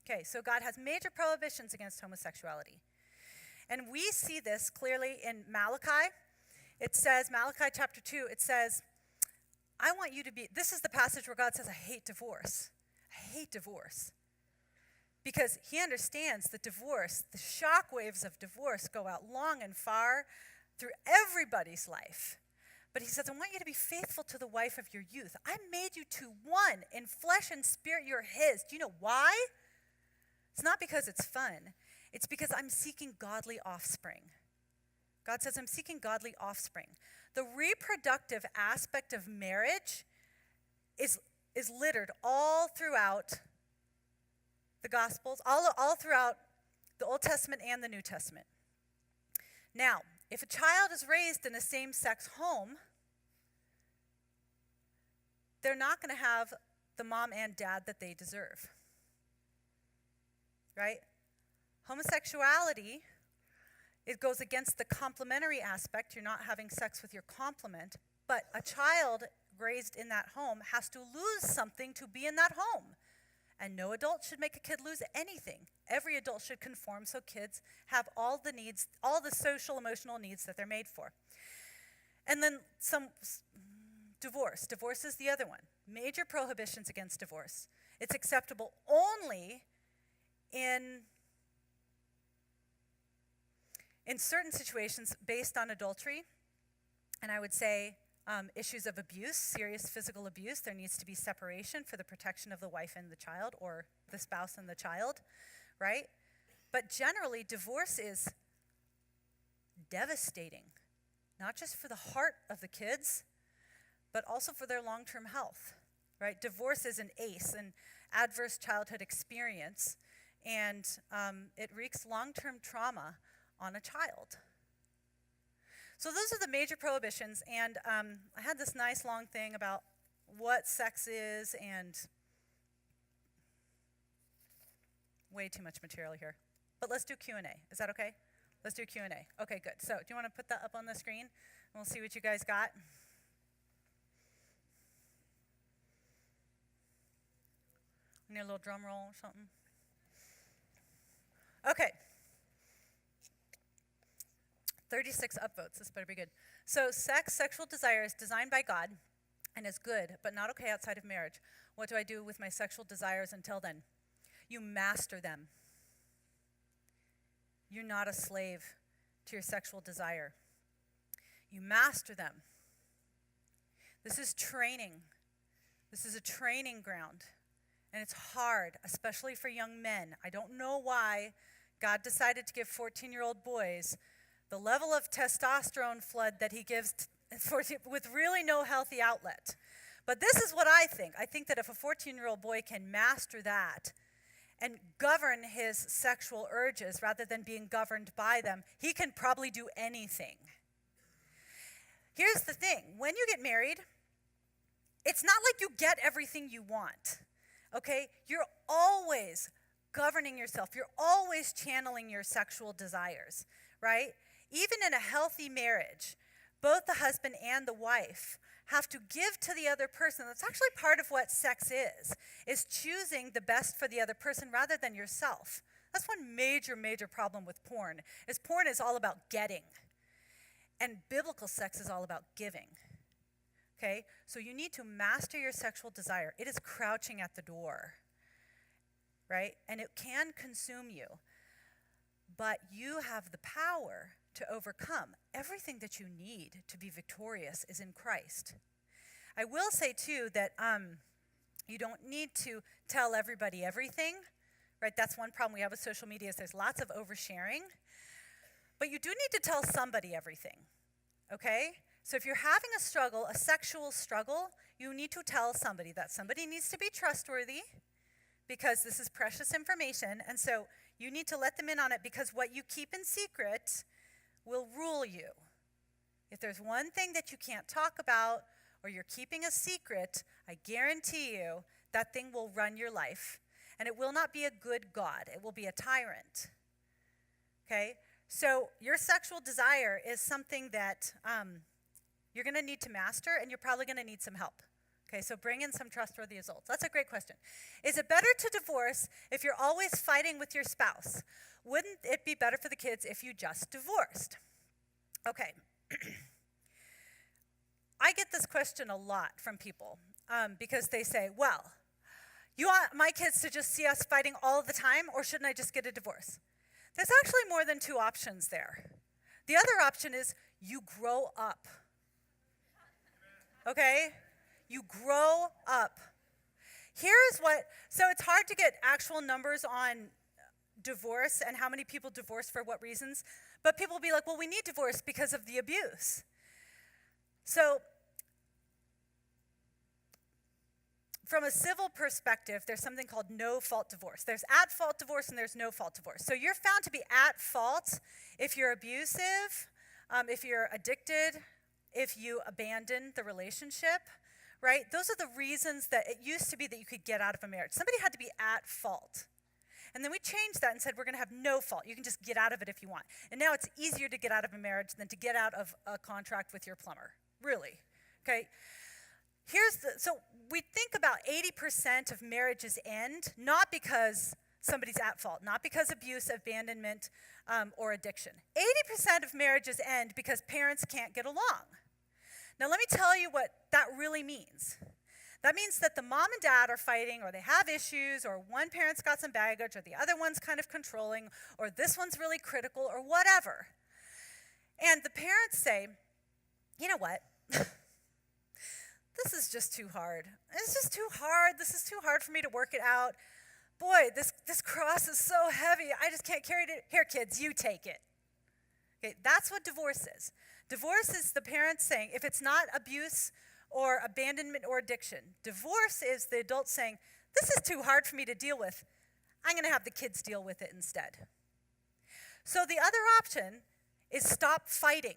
Okay, so God has major prohibitions against homosexuality. And we see this clearly in Malachi. It says, Malachi chapter 2, it says, I want you to be, this is the passage where God says, I hate divorce. I hate divorce. Because he understands that divorce, the shock waves of divorce go out long and far through everybody's life. But he says, I want you to be faithful to the wife of your youth. I made you two one. In flesh and spirit, you're his. Do you know why? It's not because it's fun. It's because I'm seeking godly offspring. God says, I'm seeking godly offspring. The reproductive aspect of marriage is littered all throughout the Gospels, all throughout the Old Testament and the New Testament. Now, if a child is raised in a same-sex home, they're not going to have the mom and dad that they deserve. Right? Homosexuality, it goes against the complementary aspect. You're not having sex with your complement. But a child raised in that home has to lose something to be in that home. And no adult should make a kid lose anything. Every adult should conform so kids have all the needs, all the social, emotional needs that they're made for. And then divorce. Divorce is the other one. Major prohibitions against divorce. It's acceptable only in certain situations based on adultery. And I would say issues of abuse, serious physical abuse, there needs to be separation for the protection of the wife and the child, or the spouse and the child, right? But generally, divorce is devastating, not just for the heart of the kids, but also for their long-term health, right? Divorce is an ACE, an adverse childhood experience, and it wreaks long-term trauma on a child. So those are the major prohibitions, and I had this nice long thing about what sex is, and way too much material here. But let's do Q&A. Is that okay? Let's do Q&A. Okay, good. So do you want to put that up on the screen? And we'll see what you guys got. We need a little drum roll or something. Okay. 36 upvotes. This better be good. So sexual desire is designed by God and is good, but not okay outside of marriage. What do I do with my sexual desires until then? You master them. You're not a slave to your sexual desire. You master them. This is training. This is a training ground. And it's hard, especially for young men. I don't know why God decided to give 14-year-old boys the level of testosterone flood that he gives with really no healthy outlet. But this is what I think. I think that if a 14-year-old boy can master that and govern his sexual urges rather than being governed by them, he can probably do anything. Here's the thing. When you get married, it's not like you get everything you want, okay? You're always governing yourself. You're always channeling your sexual desires, right? Even in a healthy marriage, both the husband and the wife have to give to the other person. That's actually part of what sex is choosing the best for the other person rather than yourself. That's one major, major problem with porn is all about getting. And biblical sex is all about giving. Okay? So you need to master your sexual desire. It is crouching at the door, right? And it can consume you. But you have the power to overcome. Everything that you need to be victorious is in Christ. I will say, too, that you don't need to tell everybody everything, right? That's one problem we have with social media is there's lots of oversharing. But you do need to tell somebody everything, okay? So if you're having a struggle, a sexual struggle, you need to tell somebody. That somebody needs to be trustworthy because this is precious information. And so you need to let them in on it because what you keep in secret will rule you. If there's one thing that you can't talk about or you're keeping a secret, I guarantee you that thing will run your life. And it will not be a good God. It will be a tyrant. Okay? So your sexual desire is something that you're going to need to master, and you're probably going to need some help. Okay, so bring in some trustworthy adults. That's a great question. Is it better to divorce if you're always fighting with your spouse? Wouldn't it be better for the kids if you just divorced? Okay. I get this question a lot from people because they say, well, you want my kids to just see us fighting all the time, or shouldn't I just get a divorce? There's actually more than two options there. The other option is you grow up. Okay? You grow up. So it's hard to get actual numbers on divorce and how many people divorce for what reasons, but people will be like, well, we need divorce because of the abuse. So from a civil perspective, there's something called no-fault divorce. There's at-fault divorce and there's no-fault divorce. So you're found to be at fault if you're abusive, if you're addicted, if you abandon the relationship, right? Those are the reasons that it used to be that you could get out of a marriage. Somebody had to be at fault. And then we changed that and said we're going to have no fault. You can just get out of it if you want. And now it's easier to get out of a marriage than to get out of a contract with your plumber. Really. Okay? So we think about 80% of marriages end not because somebody's at fault, not because abuse, abandonment, or addiction. 80% of marriages end because parents can't get along. Now let me tell you what that really means. That means that the mom and dad are fighting, or they have issues, or one parent's got some baggage, or the other one's kind of controlling, or this one's really critical, or whatever. And the parents say, you know what? This is just too hard. It's just too hard. This is too hard for me to work it out. Boy, this cross is so heavy. I just can't carry it. Here, kids, you take it. Okay, that's what divorce is. Divorce is the parents saying, if it's not abuse or abandonment or addiction, divorce is the adult saying, this is too hard for me to deal with. I'm going to have the kids deal with it instead. So the other option is stop fighting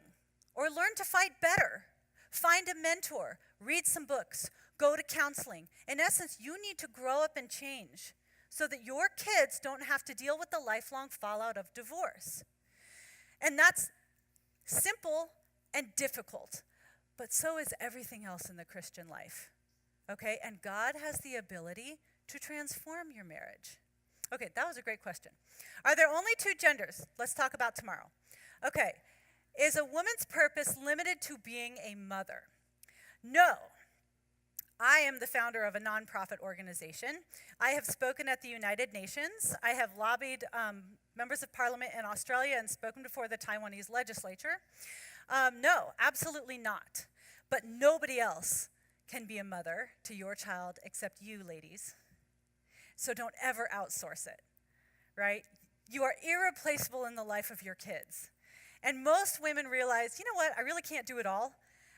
or learn to fight better. Find a mentor, read some books, go to counseling. In essence, you need to grow up and change so that your kids don't have to deal with the lifelong fallout of divorce. And that's simple and difficult, but so is everything else in the Christian life. Okay, and God has the ability to transform your marriage. Okay, that was a great question. Are there only two genders? Let's talk about tomorrow. Okay, is a woman's purpose limited to being a mother? No. I am the founder of a nonprofit organization. I have spoken at the United Nations. I have lobbied members of parliament in Australia and spoken before the Taiwanese legislature. No, absolutely not. But nobody else can be a mother to your child except you, ladies. So don't ever outsource it, right? You are irreplaceable in the life of your kids. And most women realize, you know what, I really can't do it all.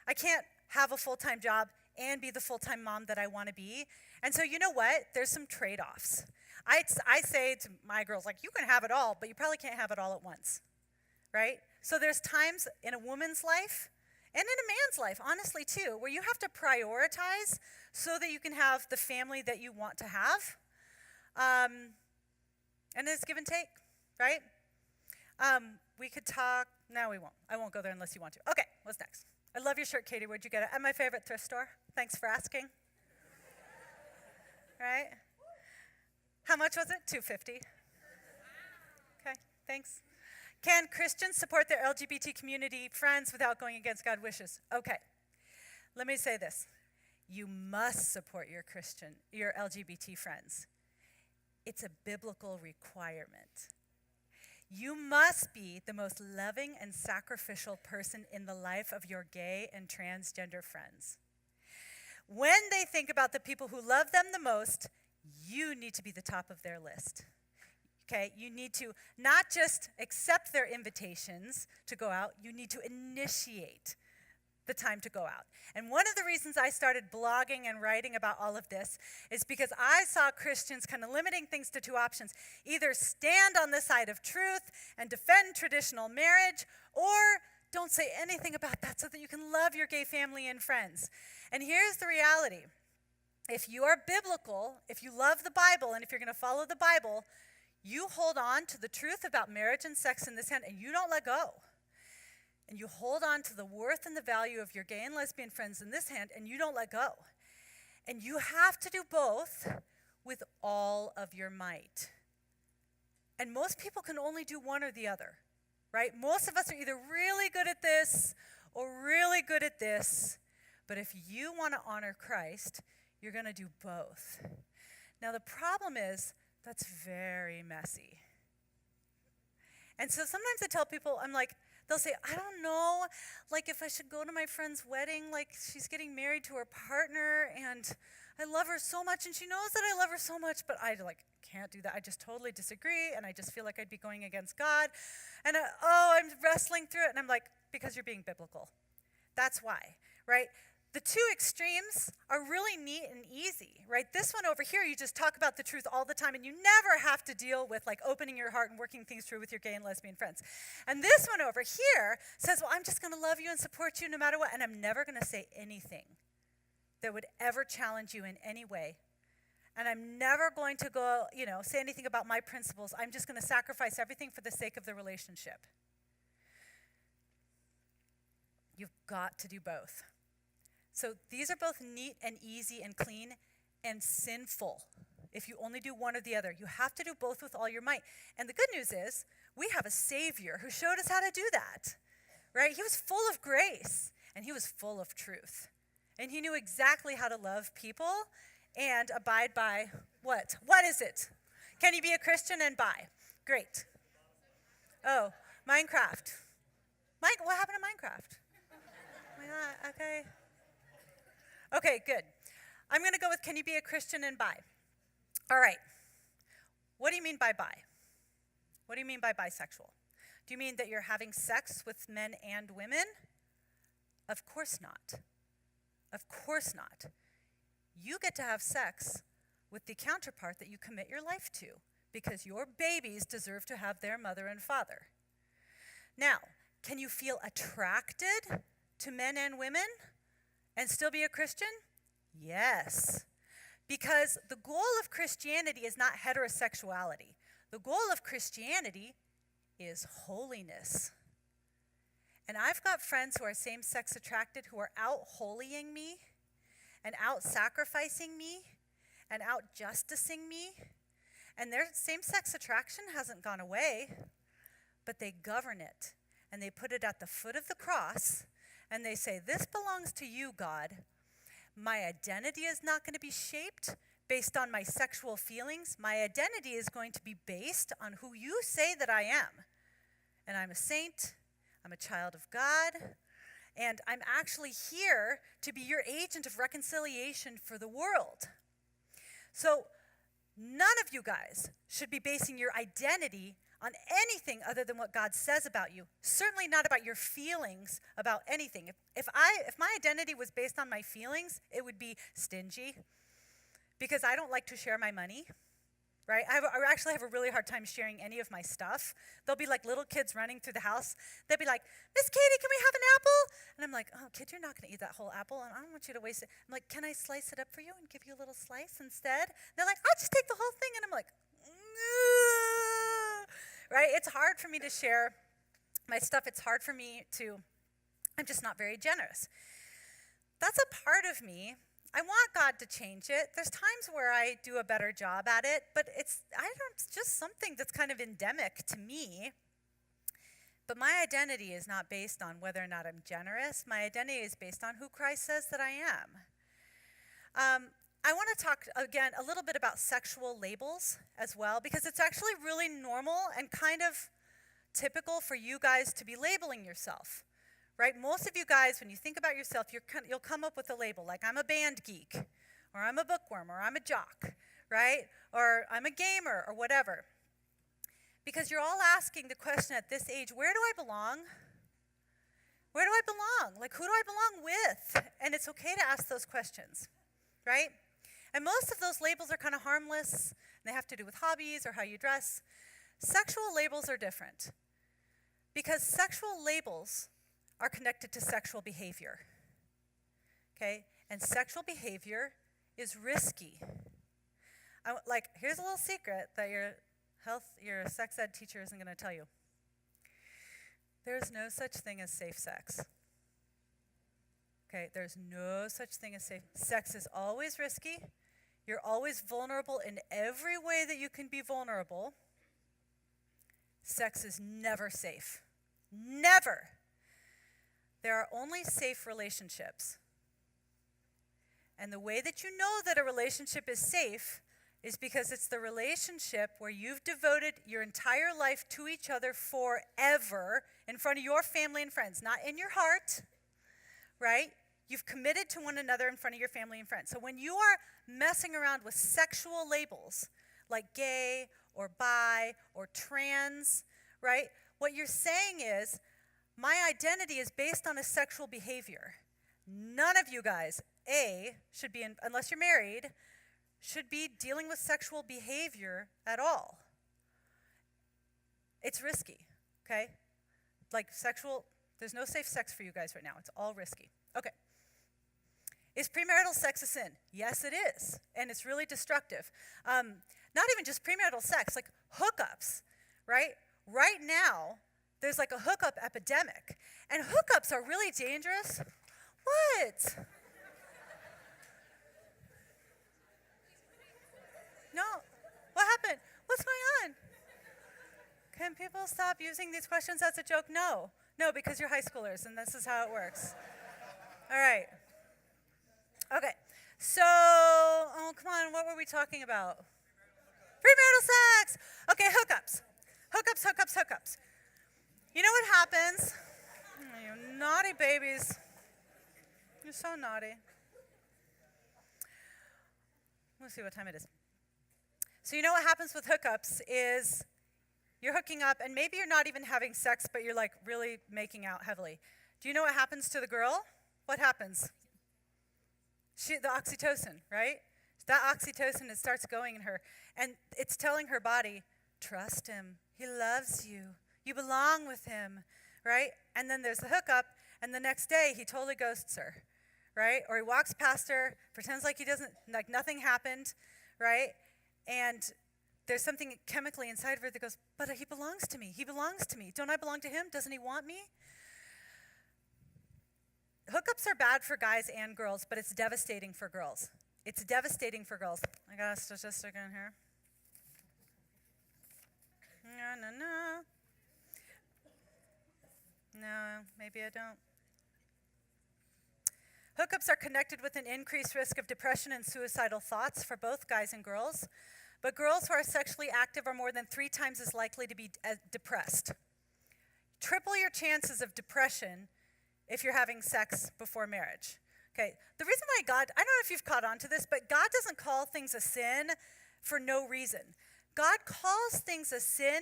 I can't have a full-time job and be the full-time mom that I want to be. And so you know what? There's some trade-offs. I say to my girls, like, you can have it all, but you probably can't have it all at once, right? So there's times in a woman's life and in a man's life, honestly, too, where you have to prioritize so that you can have the family that you want to have. And it's give and take, right? We could talk. No, we won't. I won't go there unless you want to. Okay, what's next? I love your shirt, Katy. Where'd you get it? At my favorite thrift store. Thanks for asking. Right? How much was it? $2.50. Okay, thanks. Can Christians support their LGBT community friends without going against God's wishes? Okay, let me say this. You must support your LGBT friends. It's a biblical requirement. You must be the most loving and sacrificial person in the life of your gay and transgender friends. When they think about the people who love them the most, you need to be the top of their list. Okay, you need to not just accept their invitations to go out, you need to initiate the time to go out. And one of the reasons I started blogging and writing about all of this is because I saw Christians kind of limiting things to two options. Either stand on the side of truth and defend traditional marriage, or don't say anything about that so that you can love your gay family and friends. And here's the reality. If you are biblical, if you love the Bible, and if you're going to follow the Bible, You hold on to the truth about marriage and sex in this hand, and you don't let go. And you hold on to the worth and the value of your gay and lesbian friends in this hand, and you don't let go. And you have to do both with all of your might. And most people can only do one or the other, right? Most of us are either really good at this or really good at this. But if you want to honor Christ, you're going to do both. Now, the problem is that's very messy. And so sometimes I tell people, they'll say, I don't know, if I should go to my friend's wedding, she's getting married to her partner, and I love her so much, and she knows that I love her so much, but I, can't do that. I just totally disagree, and I just feel like I'd be going against God. And, I'm wrestling through it, and I'm like, because you're being biblical. That's why, right? The two extremes are really neat and easy, right? This one over here, you just talk about the truth all the time, and you never have to deal with opening your heart and working things through with your gay and lesbian friends. And this one over here says, well, I'm just going to love you and support you no matter what, and I'm never going to say anything that would ever challenge you in any way. And I'm never going to go, say anything about my principles. I'm just going to sacrifice everything for the sake of the relationship. You've got to do both. So these are both neat and easy and clean and sinful. If you only do one or the other, you have to do both with all your might. And the good news is we have a Savior who showed us how to do that, right? He was full of grace and he was full of truth. And he knew exactly how to love people and abide by what? What is it? Can you be a Christian and buy? Great. Oh, Minecraft. What happened to Minecraft? Okay. Okay, good. I'm going to go with can you be a Christian and bi? All right. What do you mean by bi? What do you mean by bisexual? Do you mean that you're having sex with men and women? Of course not. Of course not. You get to have sex with the counterpart that you commit your life to because your babies deserve to have their mother and father. Now, can you feel attracted to men and women and still be a Christian? Yes. Because the goal of Christianity is not heterosexuality. The goal of Christianity is holiness. And I've got friends who are same-sex attracted who are out-holying me and out-sacrificing me and out-justicing me. And their same-sex attraction hasn't gone away, but they govern it. And they put it at the foot of the cross, and they say, this belongs to you, God. My identity is not going to be shaped based on my sexual feelings. My identity is going to be based on who you say that I am. And I'm a saint, I'm a child of God, and I'm actually here to be your agent of reconciliation for the world. So none of you guys should be basing your identity on anything other than what God says about you. Certainly not about your feelings about anything. If my identity was based on my feelings, it would be stingy because I don't like to share my money, right? I actually have a really hard time sharing any of my stuff. There'll be like little kids running through the house. They'll be like, Miss Katy, can we have an apple? And I'm like, oh, kid, you're not going to eat that whole apple, and I don't want you to waste it. I'm like, can I slice it up for you and give you a little slice instead? They're like, I'll just take the whole thing. And I'm like, right? It's hard for me to share my stuff. It's hard for me to, I'm just not very generous. That's a part of me. I want God to change it. There's times where I do a better job at it, but it's just something that's kind of endemic to me. But my identity is not based on whether or not I'm generous. My identity is based on who Christ says that I am. I want to talk, again, a little bit about sexual labels as well, because it's actually really normal and kind of typical for you guys to be labeling yourself, right? Most of you guys, when you think about yourself, you'll come up with a label, like I'm a band geek, or I'm a bookworm, or I'm a jock, right? Or I'm a gamer, or whatever. Because you're all asking the question at this age, where do I belong? Where do I belong? Like, who do I belong with? And it's okay to ask those questions, right? And most of those labels are kind of harmless. They have to do with hobbies or how you dress. Sexual labels are different because sexual labels are connected to sexual behavior, okay? And sexual behavior is risky. Here's a little secret that your sex ed teacher isn't going to tell you. There's no such thing as safe sex. Okay, there's no such thing as safe. Sex is always risky. You're always vulnerable in every way that you can be vulnerable. Sex is never safe. Never. There are only safe relationships. And the way that you know that a relationship is safe is because it's the relationship where you've devoted your entire life to each other forever in front of your family and friends, not in your heart, right? You've committed to one another in front of your family and friends. So when you are messing around with sexual labels like gay or bi or trans, right? What you're saying is, my identity is based on a sexual behavior. None of you guys, should be, unless you're married, should be dealing with sexual behavior at all. It's risky, okay? Like there's no safe sex for you guys right now. It's all risky. Okay. Is premarital sex a sin? Yes, it is. And it's really destructive. Not even just premarital sex, like hookups, right? Right now, there's like a hookup epidemic. And hookups are really dangerous. What? No. What happened? What's going on? Can people stop using these questions as a joke? No. No, because you're high schoolers, and this is how it works. All right. Okay. So, come on, what were we talking about? Premarital sex. Okay, hookups. Hookups. You know what happens? You naughty babies. You're so naughty. Let's see what time it is. So you know what happens with hookups is you're hooking up, and maybe you're not even having sex, but you're like really making out heavily. Do you know what happens to the girl? What happens? The oxytocin, right? That oxytocin, it starts going in her, and it's telling her body, trust him. He loves you. You belong with him, right? And then there's the hookup, and the next day he totally ghosts her, right? Or he walks past her, pretends like nothing happened, right? And there's something chemically inside of her that goes, but he belongs to me. He belongs to me. Don't I belong to him? Doesn't he want me? Hookups are bad for guys and girls, but it's devastating for girls. It's devastating for girls. I got a statistic in here. No, maybe I don't. Hookups are connected with an increased risk of depression and suicidal thoughts for both guys and girls. But girls who are sexually active are more than 3 times as likely to be depressed. Triple your chances of depression if you're having sex before marriage. Okay, the reason why I don't know if you've caught on to this, but God doesn't call things a sin for no reason. God calls things a sin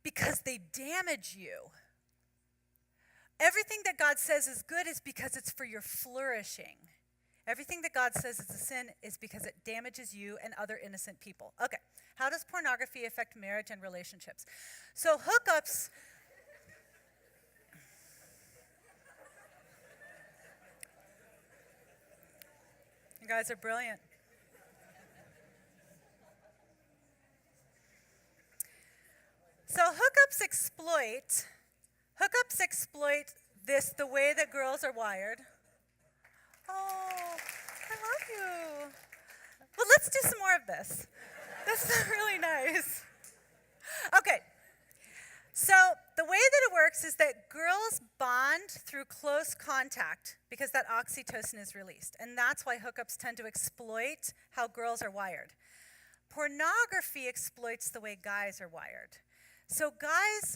because they damage you. Everything that God says is good is because it's for your flourishing. Everything that God says is a sin is because it damages you and other innocent people. Okay, how does pornography affect marriage and relationships? So hookups... You guys are brilliant. So hookups exploit this the way that girls are wired. Oh, I love you. Well, let's do some more of this. This is really nice. Okay. So the way that it works is that girls bond through close contact because that oxytocin is released. And that's why hookups tend to exploit how girls are wired. Pornography exploits the way guys are wired. So guys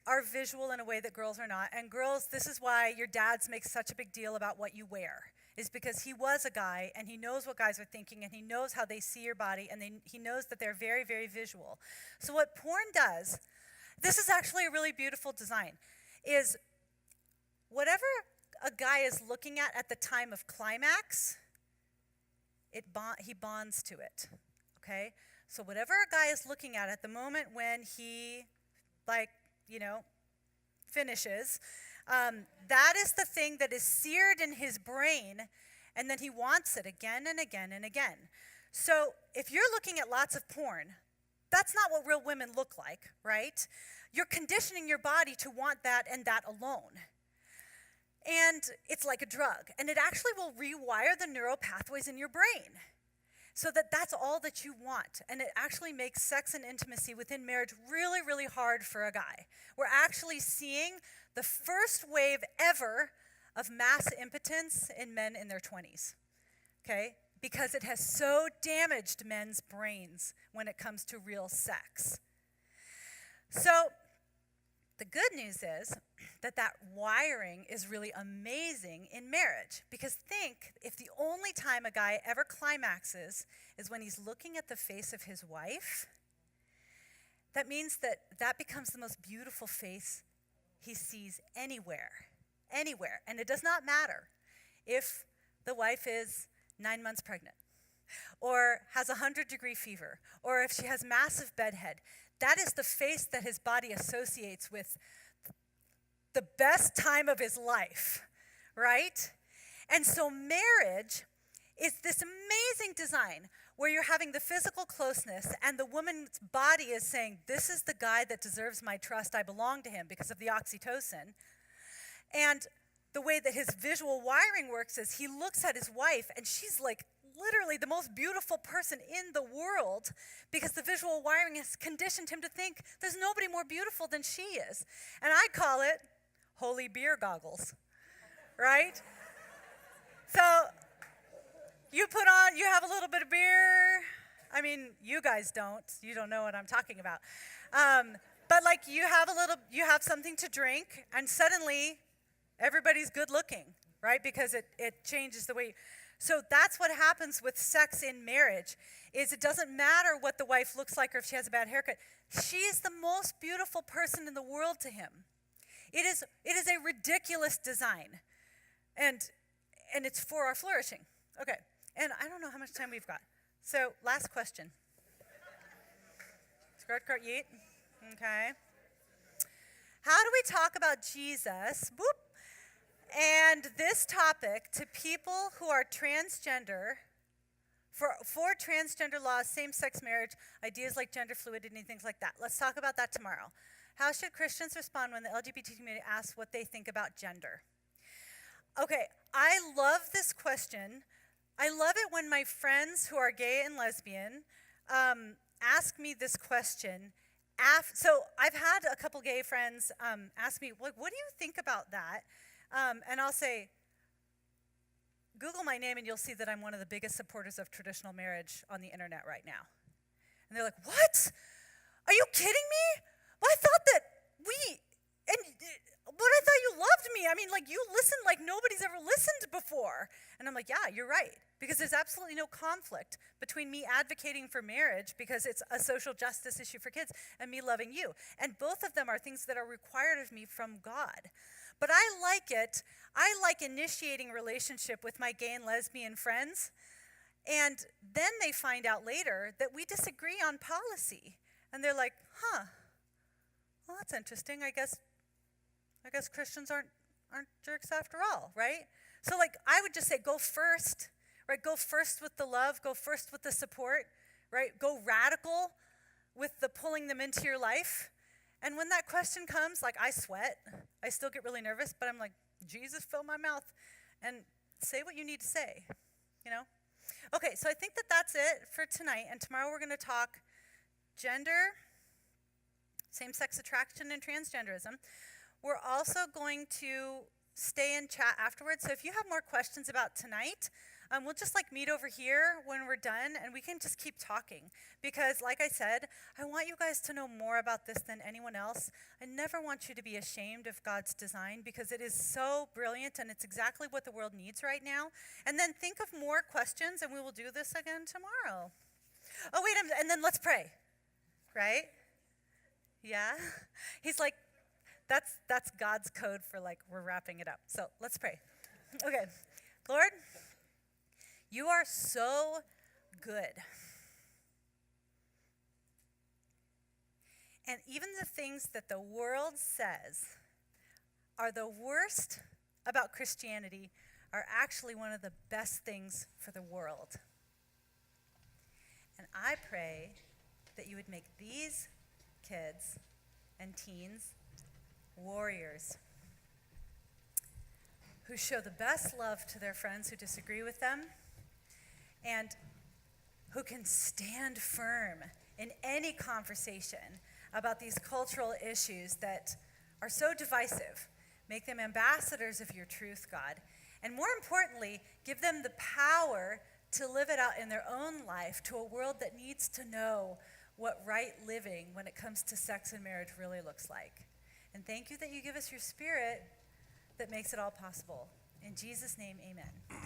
are visual in a way that girls are not. And girls, this is why your dads make such a big deal about what you wear, is because he was a guy and he knows what guys are thinking and he knows how they see your body and he knows that they're very, very visual. So what porn does, this is actually a really beautiful design, is whatever a guy is looking at the time of climax, he bonds to it, okay? So whatever a guy is looking at the moment when he, finishes, that is the thing that is seared in his brain, and then he wants it again and again and again. So if you're looking at lots of porn, that's not what real women look like, right? You're conditioning your body to want that and that alone. And it's like a drug. And it actually will rewire the neural pathways in your brain so that that's all that you want. And it actually makes sex and intimacy within marriage really, really hard for a guy. We're actually seeing the first wave ever of mass impotence in men in their 20s, okay? Because it has so damaged men's brains when it comes to real sex. So the good news is that wiring is really amazing in marriage. Because think, if the only time a guy ever climaxes is when he's looking at the face of his wife, that means that becomes the most beautiful face he sees anywhere. Anywhere. And it does not matter if the wife is 9 months pregnant, or has 100-degree fever, or if she has massive bedhead. That is the face that his body associates with the best time of his life, right? And so marriage is this amazing design where you're having the physical closeness and the woman's body is saying, this is the guy that deserves my trust, I belong to him because of the oxytocin. And the way that his visual wiring works is he looks at his wife and she's like literally the most beautiful person in the world because the visual wiring has conditioned him to think there's nobody more beautiful than she is. And I call it holy beer goggles, right? So you have a little bit of beer. I mean, you guys don't. You don't know what I'm talking about. But like you have something to drink and suddenly everybody's good looking, right? Because it changes the way. So that's what happens with sex in marriage, is it doesn't matter what the wife looks like or if she has a bad haircut. She is the most beautiful person in the world to him. It is a ridiculous design. And it's for our flourishing. Okay. And I don't know how much time we've got. So last question. Skirt, yeet. Okay. How do we talk about Jesus? Boop. And this topic to people who are transgender, for transgender laws, same-sex marriage, ideas like gender fluidity and things like that. Let's talk about that tomorrow. How should Christians respond when the LGBT community asks what they think about gender? Okay, I love this question. I love it when my friends who are gay and lesbian ask me this question. So I've had a couple gay friends ask me, what do you think about that? And I'll say, Google my name and you'll see that I'm one of the biggest supporters of traditional marriage on the internet right now. And they're like, what? Are you kidding me? Well, I thought that I thought you loved me. I mean, like, you listen like nobody's ever listened before. And I'm like, yeah, you're right. Because there's absolutely no conflict between me advocating for marriage because it's a social justice issue for kids and me loving you. And both of them are things that are required of me from God. But I like it. I like initiating relationship with my gay and lesbian friends. And then they find out later that we disagree on policy. And they're like, well, that's interesting. I guess Christians aren't jerks after all, right? So like I would just say go first, right? Go first with the love, go first with the support, right? Go radical with the pulling them into your life. And when that question comes, like I sweat, I still get really nervous, but I'm like, Jesus, fill my mouth and say what you need to say, you know? Okay, so I think that's it for tonight. And tomorrow we're going to talk gender, same-sex attraction, and transgenderism. We're also going to stay and chat afterwards. So if you have more questions about tonight, we'll just like meet over here when we're done and we can just keep talking. Because like I said, I want you guys to know more about this than anyone else. I never want you to be ashamed of God's design because it is so brilliant and it's exactly what the world needs right now. And then think of more questions and we will do this again tomorrow. Oh wait, and then let's pray, right? Yeah? He's like, that's God's code for like, we're wrapping it up. So let's pray. Okay, Lord, you are so good. And even the things that the world says are the worst about Christianity are actually one of the best things for the world. And I pray that you would make these kids and teens warriors who show the best love to their friends who disagree with them and who can stand firm in any conversation about these cultural issues that are so divisive. Make them ambassadors of your truth, God. And more importantly, give them the power to live it out in their own life to a world that needs to know what right living when it comes to sex and marriage really looks like. And thank you that you give us your Spirit that makes it all possible. In Jesus' name, amen.